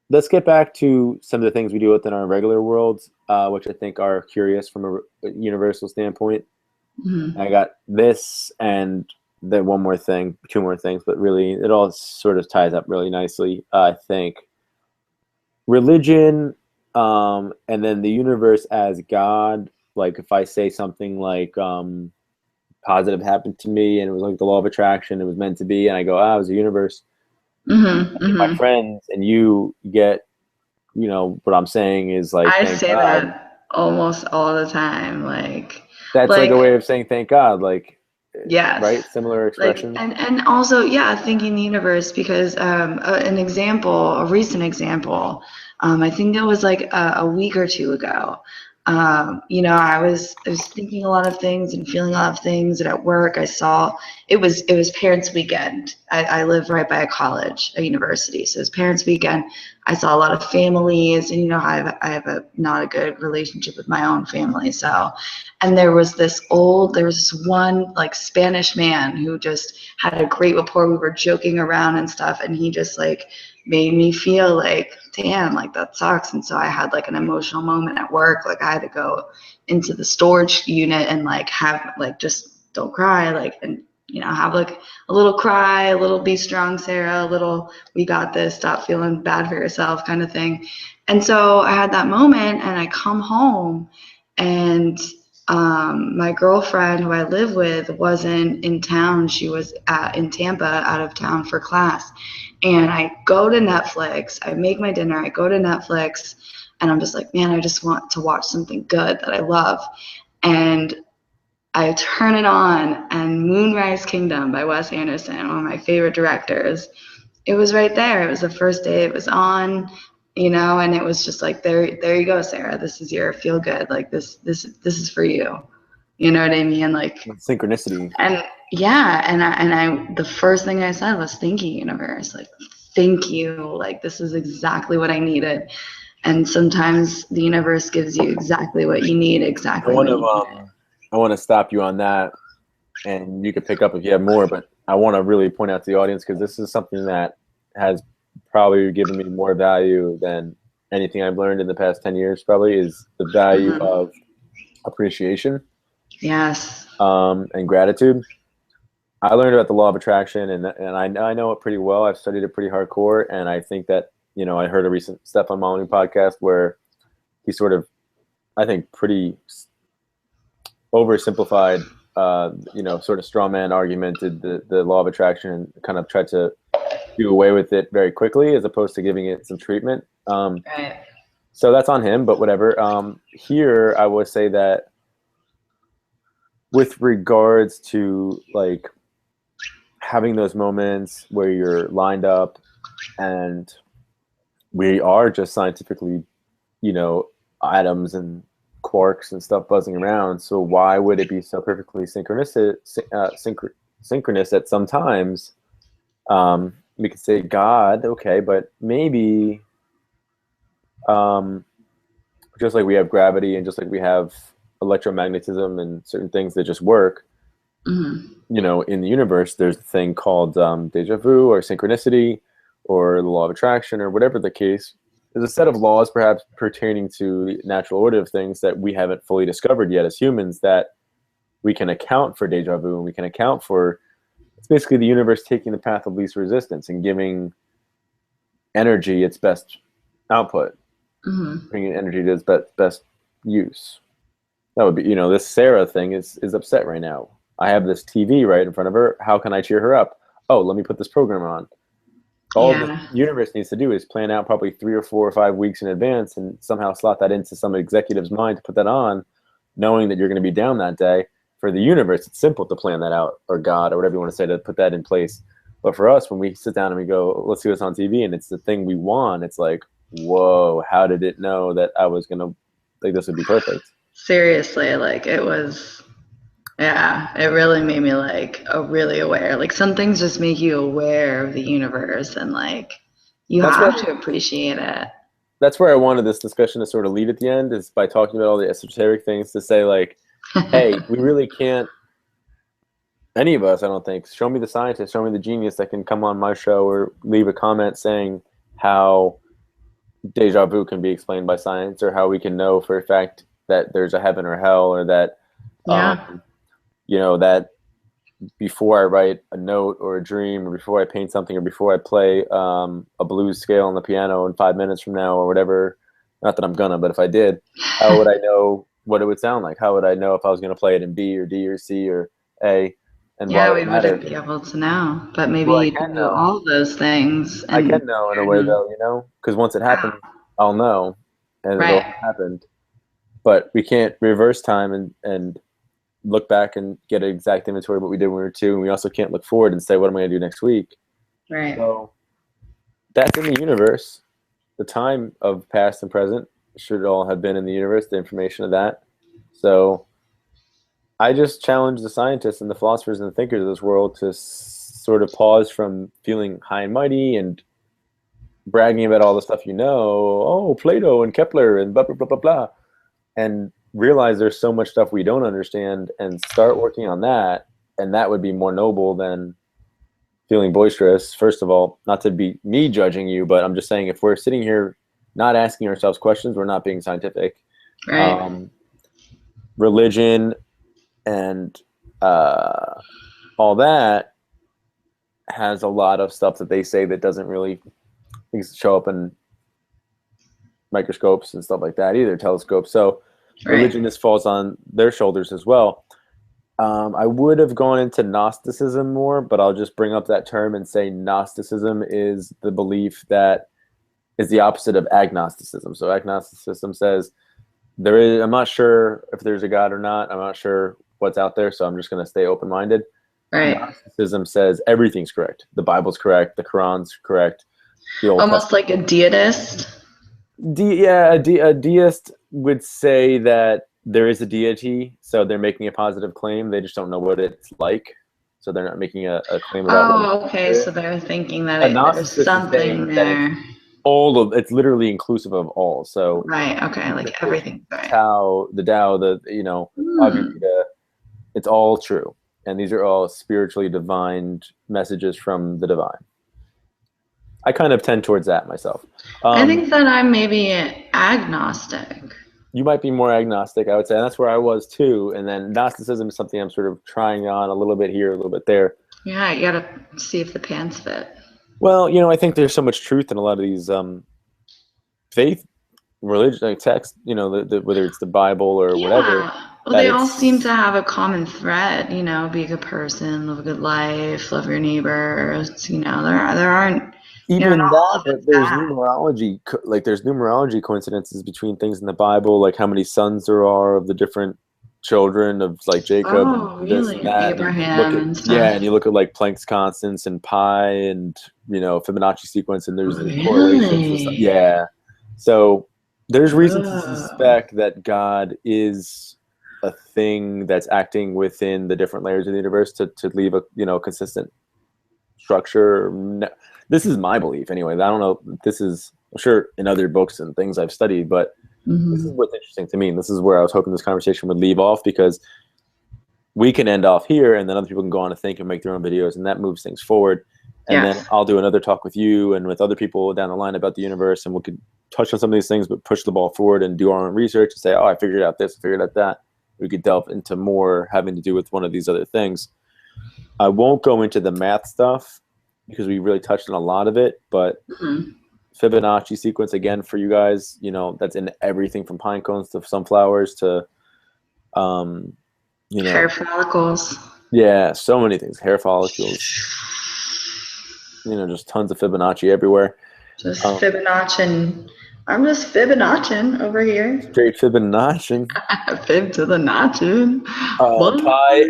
Let's get back to some of the things we do within our regular worlds, which I think are curious from a universal standpoint. Mm-hmm. I got this and then one more thing, 2 more things, but really it all sort of ties up really nicely. I think religion, and then the universe as God. Like if I say something like positive happened to me and it was like the law of attraction, it was meant to be, and I go, it was the universe. Mm-hmm. My Mm-hmm. friends and you get, what I'm saying is like, I thank say God. that almost all the time. That's like a way Like, of saying thank God, like, right? yes. Similar Like, expression. and also, yeah, thinking the universe because an example, a recent example, I think it was like a week or two ago. I was thinking a lot of things and feeling a lot of things, and at work I saw it was Parents Weekend. I live right by a college, a university, so it was Parents Weekend. I saw a lot of families, and I have a not a good relationship with my own family, so. And there was this one like Spanish man who just had a great rapport. We were joking around and stuff, and he just like made me feel like, damn, like that sucks. And so I had like an emotional moment at work. Like I had to go into the storage unit and like have like just don't cry, like, and have like a little cry, a little be strong, Sarah, a little we got this, stop feeling bad for yourself kind of thing. And so I had that moment and I come home and my girlfriend who I live with wasn't in town. She was in Tampa, out of town for class. And I go to Netflix, I make my dinner, I go to Netflix, and I'm just like, man, I just want to watch something good that I love. And I turn it on, and Moonrise Kingdom by Wes Anderson, one of my favorite directors, it was right there. It was the first day it was on, and it was just like, there you go, Sarah. This is your feel good. Like this is for you. You know what I mean? Like, Synchronicity. and yeah, and I the first thing I said was, thank you, universe. Like, thank you. Like, this is exactly what I needed. And sometimes the universe gives you exactly what you need, I exactly want when to you need it. I want to stop you on that, and you could pick up if you have more. But I want to really point out to the audience because this is something that has probably given me more value than anything I've learned in the past 10 years. Probably is the value Mm-hmm. of appreciation, Yes. and gratitude. I learned about the law of attraction, and I know it pretty well. I've studied it pretty hardcore, and I think that I heard a recent Stefan Molyneux podcast where he sort of, I think, pretty oversimplified, sort of straw man argumented the law of attraction and kind of tried to do away with it very quickly as opposed to giving it some treatment. Right. So that's on him, but whatever. Here, I would say that with regards to like having those moments where you're lined up and we are just scientifically, atoms and quarks and stuff buzzing around. So why would it be so perfectly synchronous at some times? We could say God, okay, but maybe just like we have gravity and just like we have electromagnetism and certain things that just work, Mm-hmm. in the universe, there's a thing called deja vu or synchronicity or the law of attraction or whatever the case. There's a set of laws perhaps pertaining to the natural order of things that we haven't fully discovered yet as humans that we can account for deja vu, and we can account for it's basically the universe taking the path of least resistance and giving energy its best output, Mm-hmm. bringing energy to its best use. That would be, this Sarah thing is upset right now. I have this TV right in front of her. How can I cheer her up? Oh, let me put this program on. All the Yeah. universe needs to do is plan out probably 3 or 4 or 5 weeks in advance and somehow slot that into some executive's mind to put that on, knowing that you're going to be down that day. For the universe, it's simple to plan that out, or God, or whatever you want to say, to put that in place. But for us, when we sit down and we go, let's see what's on TV, and it's the thing we want, it's like, whoa, how did it know that I was gonna like this would be perfect? Seriously, like it was, yeah, it really made me like really aware. Like some things just make you aware of the universe and like you That's where have to appreciate it. that's where I wanted this discussion to sort of lead at the end, is by talking about all the esoteric things, to say like, hey, we really can't, any of us, I don't think, show me the scientist, show me the genius that can come on my show or leave a comment saying how deja vu can be explained by science, or how we can know for a fact that there's a heaven or hell, or that, Yeah. that before I write a note or a dream, or before I paint something, or before I play a blues scale on the piano in 5 minutes from now, or whatever, not that I'm gonna, but if I did, how would I know what it would sound like? How would I know if I was going to play it in B or D or C or A? And why Yeah, would we it matter? wouldn't be able to know, but maybe Well, I you can do know. all those things I and can know in a you way, know. though, because once it happens, I'll know, and it'll Right. have happened. But we can't reverse time and look back and get an exact inventory of what we did when we were 2. And we also can't look forward and say, what am I going to do next week? Right. So that's in the universe. The time of past and present should all have been in the universe, the information of that. So I just challenge the scientists and the philosophers and the thinkers of this world to sort of pause from feeling high and mighty and bragging about all the stuff oh, Plato and Kepler and blah, blah, blah, blah, blah, and realize there's so much stuff we don't understand, and start working on that. And that would be more noble than feeling boisterous. First of all, not to be me judging you, but I'm just saying, if we're sitting here not asking ourselves questions, we're not being scientific. Right. Religion and all that has a lot of stuff that they say that doesn't really show up in microscopes and stuff like that either, telescopes. So religion just falls on their shoulders as well. I would have gone into Gnosticism more, but I'll just bring up that term and say Gnosticism is the belief that is the opposite of agnosticism. So agnosticism says I'm not sure if there's a God or not. I'm not sure what's out there, so I'm just going to stay open-minded. Right. Gnosticism says everything's correct. The Bible's correct. The Quran's correct. Almost like a deist. A deist would say that there is a deity, so they're making a positive claim. They just don't know what it's like, so they're not making a claim about. Oh, okay. So they're thinking that there's something there. It's literally inclusive of all. So right. Okay. Like everything. Right. The Tao, Avivita, it's all true, and these are all spiritually divine messages from the divine. I kind of tend towards that myself. I think that I'm maybe agnostic. You might be more agnostic, I would say, and that's where I was too. And then Gnosticism is something I'm sort of trying on a little bit here, a little bit there. Yeah, you gotta see if the pants fit. Well, I think there's so much truth in a lot of these faith, religion, texts. Whether it's the Bible or whatever. Well, they all seem to have a common thread. Be a good person, live a good life, love your neighbors. There aren't. Even that, but there's numerology. Like there's numerology coincidences between things in the Bible, like how many sons there are of the different children of like Jacob. Oh, and really? And Abraham and stuff. Yeah, and you look at like Planck's constants and pi and Fibonacci sequence, and there's correlations and stuff. Yeah, so there's reason to suspect that God is a thing that's acting within the different layers of the universe to leave a consistent structure. This is my belief anyway. I don't know. This is, I'm sure, in other books and things I've studied, but this is what's interesting to me. And this is where I was hoping this conversation would leave off, because we can end off here and then other people can go on to think and make their own videos, and that moves things forward. And then I'll do another talk with you and with other people down the line about the universe, and we could touch on some of these things, but push the ball forward and do our own research and say, oh, I figured out this, I figured out that. We could delve into more having to do with one of these other things. I won't go into the math stuff because we really touched on a lot of it, but Fibonacci sequence, again, for you guys, that's in everything from pine cones to sunflowers to, hair follicles. Yeah, so many things. Hair follicles. Just tons of Fibonacci everywhere. Just Fibonacci. I'm just Fibonacci over here. Straight Fibonacci. Fib to the notching. Pi.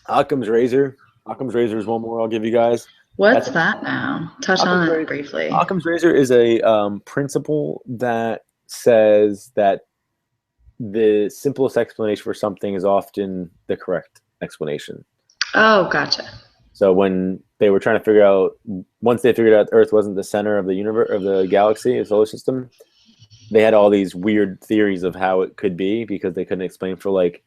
Occam's razor. Occam's razor is one more I'll give you guys. What's That's that now? Touch Occam's on it razor. briefly. Occam's razor is a principle that says that the simplest explanation for something is often the correct explanation. Oh, gotcha. So when they were trying to figure out, once they figured out Earth wasn't the center of the universe, of the galaxy, the solar system, they had all these weird theories of how it could be because they couldn't explain for like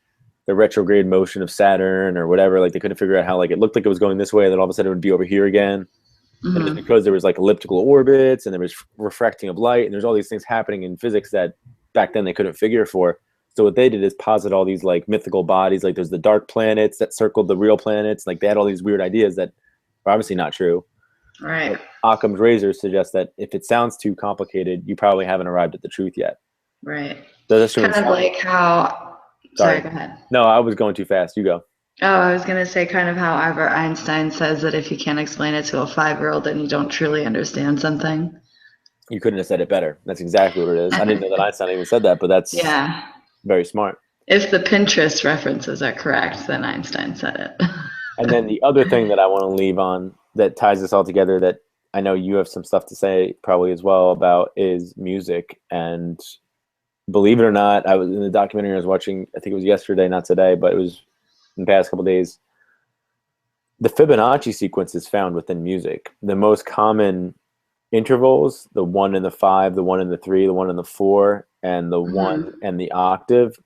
the retrograde motion of Saturn or whatever. Like they couldn't figure out how like it looked like it was going this way, and then all of a sudden it would be over here again. And it was because there was like elliptical orbits and there was refracting of light, and there's all these things happening in physics that back then they couldn't figure for. So what they did is posit all these like mythical bodies, like there's the dark planets that circled the real planets. Like they had all these weird ideas that are obviously not true. Right. But Occam's razor suggests that if it sounds too complicated, you probably haven't arrived at the truth yet. Right. Does Kind of like how. Sorry, go ahead. No, I was going too fast. You go. Oh, I was going to say kind of how Albert Einstein says that if you can't explain it to a 5-year-old, then you don't truly understand something. You couldn't have said it better. That's exactly what it is. I didn't know that Einstein even said that, but that's very smart. If the Pinterest references are correct, then Einstein said it. And then the other thing that I want to leave on that ties this all together that I know you have some stuff to say probably as well about is music. And believe it or not, I was in the documentary I was watching, I think it was yesterday, not today, but it was in the past couple of days. The Fibonacci sequence is found within music. The most common intervals, the 1 and the 5, the 1 and the 3, the 1 and the 4, and the 1 and the octave,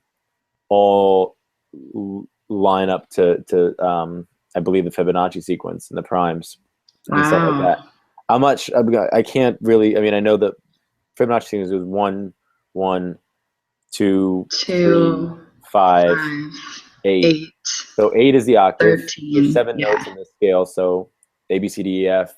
all line up to I believe the Fibonacci sequence and the primes and stuff like that. How much I can't really. I mean, I know that Fibonacci sequence is 1, 1, 2, 3, 5, 8. So 8 is the octave. 13, there's 7 notes in the scale. So A, B, C, D, E, F,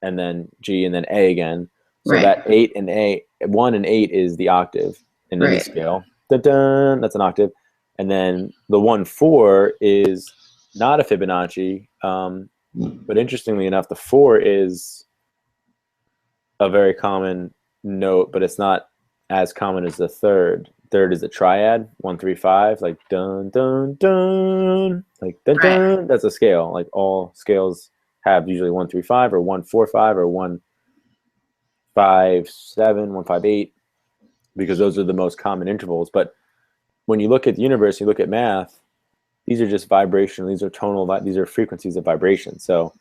and then G, and then A again. So that 8 and 8, 1 and 8 is the octave in any scale. Dun-dun, that's an octave. And then the 1, 4 is not a Fibonacci, but interestingly enough, the 4 is a very common note, but it's not as common as the third. Third is a triad, 1, 3, 5, like dun dun dun, like dun dun. That's a scale. Like all scales have usually 1, 3, 5, or 1, 4, 5, or 1, 5, 7, 1, 5, 8, because those are the most common intervals. But when you look at the universe, you look at math, these are just vibrational, these are tonal, these are frequencies of vibration. So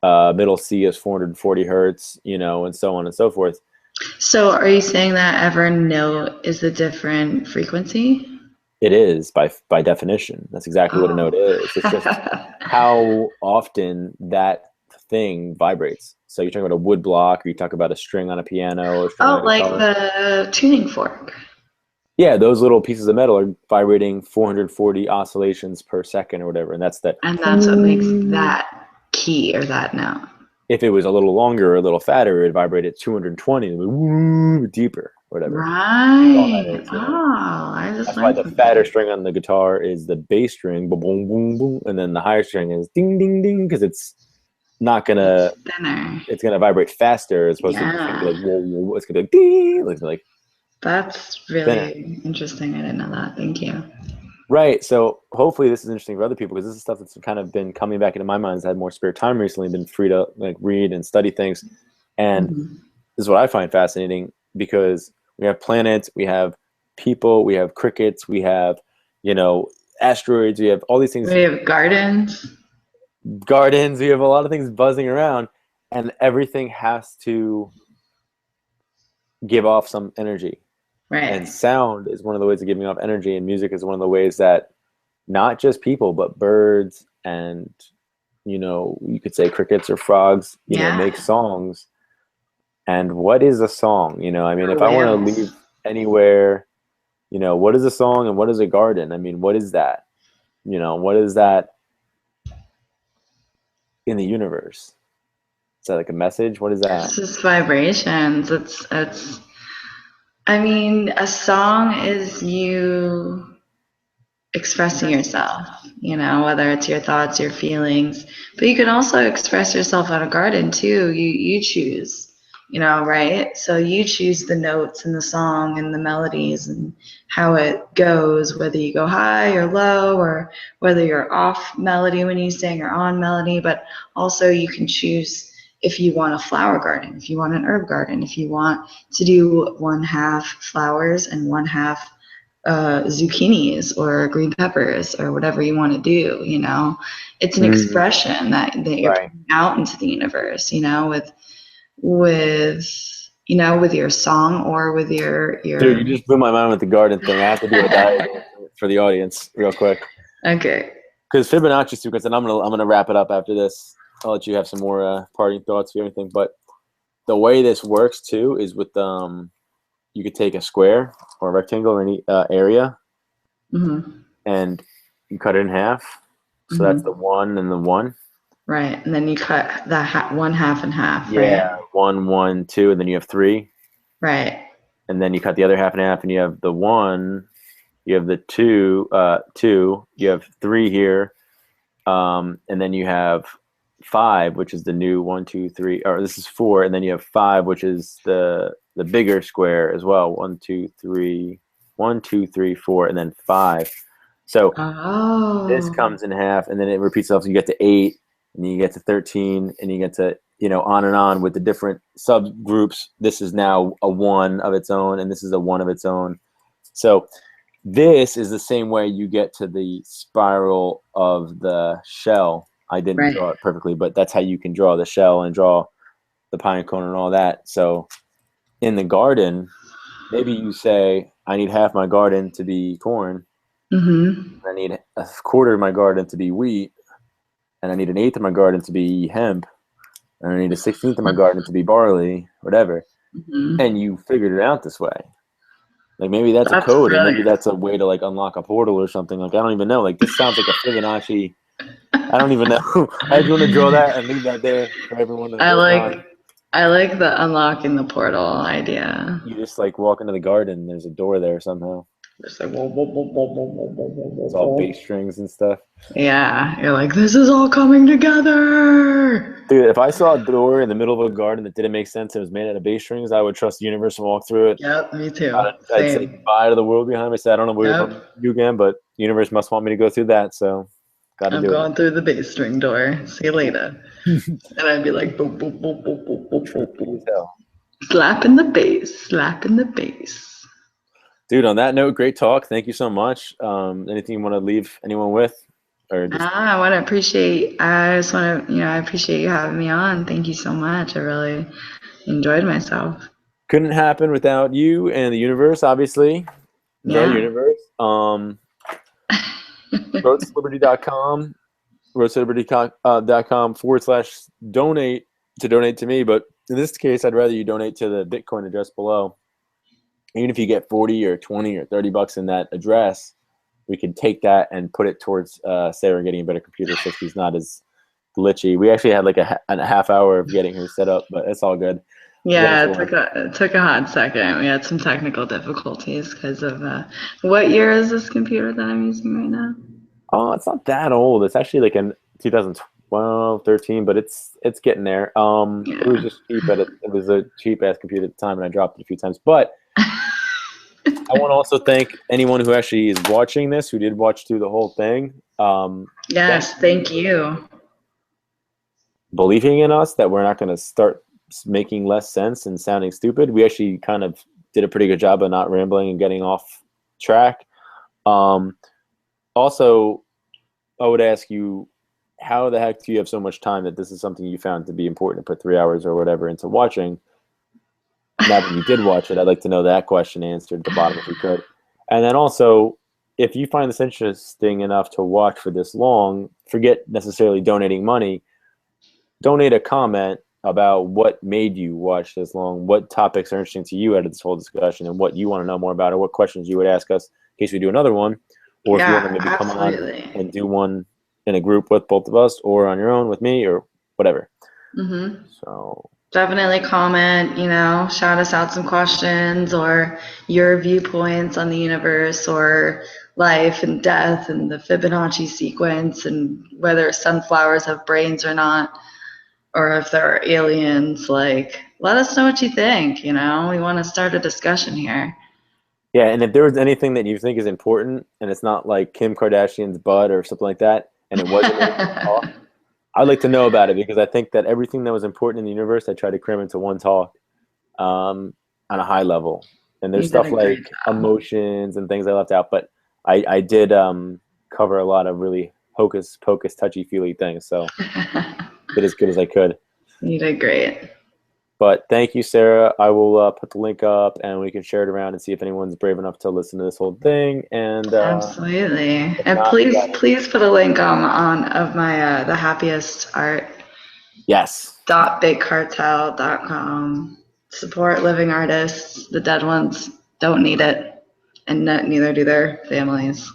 middle C is 440 hertz, and so on and so forth. So are you saying that every note is a different frequency? It is by definition. That's exactly what a note is. It's just how often that thing vibrates. So you're talking about a wood block, or you talk about a string on a piano, or string on a like guitar. the tuning fork. Yeah, those little pieces of metal are vibrating 440 oscillations per second or whatever, and that's that. And that's what makes that key or that note. If it was a little longer or a little fatter, it would vibrate at 220, deeper, whatever. Right. That's why the fatter string on the guitar is the bass string, boom, boom, boom, boom, and then the higher string is ding, ding, ding, because it's not gonna. It's gonna vibrate faster as opposed to it's gonna be like whoa, whoa, it's gonna be like ding, like. That's really interesting. I didn't know that. Thank you. Right. So hopefully this is interesting for other people, because this is stuff that's kind of been coming back into my mind as I had more spare time recently, been free to like read and study things. And this is what I find fascinating, because we have planets, we have people, we have crickets, we have, asteroids, we have all these things. We have gardens, we have a lot of things buzzing around, and everything has to give off some energy. Right. And sound is one of the ways of giving off energy, and music is one of the ways that not just people, but birds and, you could say crickets or frogs, make songs. And what is a song? I mean, if I want to leave anywhere, what is a song and what is a garden? I mean, what is that? What is that in the universe? Is that like a message? What is that? It's just vibrations. It's I mean, a song is you expressing yourself, whether it's your thoughts, your feelings. But you can also express yourself at a garden too. You choose. right? So you choose the notes and the song and the melodies and how it goes, whether you go high or low, or whether you're off melody when you sing or on melody. But also you can choose if you want a flower garden, if you want an herb garden, if you want to do 1/2 flowers and 1/2 zucchinis or green peppers or whatever you want to do. It's an expression that you're Right. putting out into the universe, with your song or with your Dude, you just blew my mind with the garden thing. I have to do a diagram for the audience real quick. Okay. Because Fibonacci sequence, and I'm gonna wrap it up after this. I'll let you have some more parting thoughts or anything. But the way this works too is with you could take a square or a rectangle or any area, and you cut it in half. So that's the 1 and the 1. Right, and then you cut that 1/2 in half. Yeah, Right. 1, 1, 2, and then you have 3. Right. And then you cut the other half in half, and you have the 1. You have the 2. 2. You have 3 here, and then you have 5, which is the new 1, 2, 3. Or this is 4, and then you have 5, which is the bigger square as well. 1, 2, 3. 1, 2, 3, 4, and then 5. So this comes in half, and then it repeats itself. So you get to 8, and then you get to 13, and you get to on and on with the different subgroups. This is now a 1 of its own, and this is a 1 of its own. So this is the same way you get to the spiral of the shell. I didn't draw it perfectly, but that's how you can draw the shell and draw the pine cone and all that. So in the garden, maybe you say, I need half my garden to be corn. I need a quarter of my garden to be wheat, and I need 1/8 of my garden to be hemp, and I need 1/16 of my garden to be barley, whatever. And you figured it out this way. Like maybe that's a code, and maybe that's a way to like unlock a portal or something. Like I don't even know. Like this sounds like a Fibonacci. I don't even know. I just want to draw that and leave that there for everyone to I like the unlocking the portal idea. You just like walk into the garden, and there's a door there somehow. Just like whoa, whoa, whoa, whoa, whoa, whoa, whoa, whoa, It's all bass strings and stuff. Yeah, you're like, this is all coming together. Dude, if I saw a door in the middle of a garden that didn't make sense and was made out of bass strings, I would trust the universe and walk through it. Yep, me too. I'd say goodbye to the world behind me. Say, I don't know where you're from you again, but the universe must want me to go through that, so I'm going through the bass string door. See you later. And I'd be like, boop, boop, boop, boop, boop, boop, boop, boop. Slapping the bass, slapping the bass. Dude, on that note, great talk. Thank you so much. Anything you want to leave anyone with? Or just... I appreciate you having me on. Thank you so much. I really enjoyed myself. Couldn't happen without you and the universe, obviously. The universe. RoadToLiberty.com, RoadToLiberty.com/donate to donate to me. But in this case, I'd rather you donate to the Bitcoin address below. Even if you get 40 or 20 or 30 bucks in that address, we can take that and put it towards Sarah getting a better computer so she's not as glitchy. We actually had like a half hour of getting her set up, but it's all good. Yeah, it took a hot second. We had some technical difficulties because of what year is this computer that I'm using right now? Oh, it's not that old. It's actually like in 2012, 13, but it's getting there. It was just cheap, but it was a cheap ass computer at the time, and I dropped it a few times. But I want to also thank anyone who actually is watching this, who did watch through the whole thing. Yes, thank you. Believing in us that we're not going to start making less sense and sounding stupid. We actually kind of did a pretty good job of not rambling and getting off track. Also, I would ask you, how the heck do you have so much time that this is something you found to be important to put 3 hours or whatever into watching? Now that you did watch it, I'd like to know that question answered at the bottom if you could. And then also, if you find this interesting enough to watch for this long, forget necessarily donating money. Donate a comment about what made you watch this long, what topics are interesting to you out of this whole discussion, and what you want to know more about, or what questions you would ask us in case we do another one, or if you want to maybe come on and do one in a group with both of us, or on your own with me, or whatever. So definitely comment, shout us out some questions or your viewpoints on the universe or life and death and the Fibonacci sequence and whether sunflowers have brains or not, or if there are aliens. Like, let us know what you think. You know, we want to start a discussion here. Yeah, and if there was anything that you think is important, and it's not like Kim Kardashian's butt or something like that, and it wasn't in one talk, I'd like to know about it because I think that everything that was important in the universe, I tried to cram into one talk on a high level. And there's You did stuff a great like job. emotions and things I left out, but I did cover a lot of really hocus pocus, touchy feely things. So did as good as I could. You did great. But thank you, Sarah. I will put the link up and we can share it around and see if anyone's brave enough to listen to this whole thing. And Absolutely. if And not, we got it. please put a link on of my the happiest art Yes. .bigcartel.com. Support living artists. The dead ones don't need it, and neither do their families.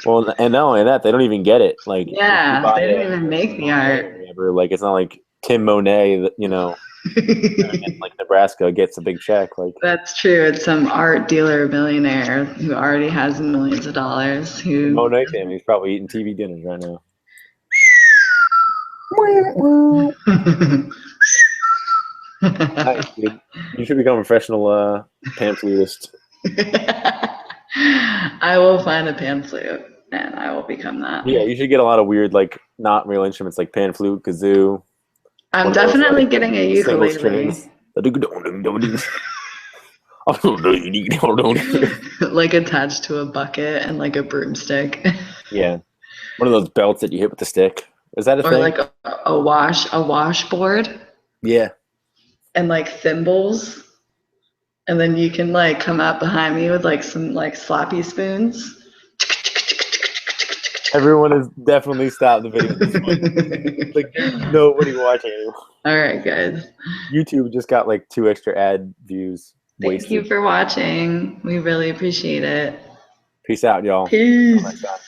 Well, and not only that, they don't even get it. Like, if you Yeah, buy they didn't a even make the Monet art. or whatever, like, it's not like Tim Monet, that, you know, in like Nebraska gets a big check. Like, That's true. It's some art dealer millionaire who already has millions of dollars. the Who? Monet family is probably eating TV dinners right now. Nice, dude. You should become a professional pan flutist. I will find a pan flute and I will become that. Yeah, you should get a lot of weird, like, not real instruments like pan flute, kazoo, I'm one of those, definitely like, getting a single ukulele. strings. Like attached to a bucket and like a broomstick. Yeah, one of those belts that you hit with the stick. Is that a Or thing? like a washboard Yeah. and like thimbles. And then you can like come out behind me with like some like sloppy spoons. Everyone has definitely stopped the video at this point. Like, there's nobody watching anymore. All right, guys. YouTube just got like 2 extra ad views Thank you wasted. for watching. We really appreciate it. Peace out, y'all. Until next Peace. time.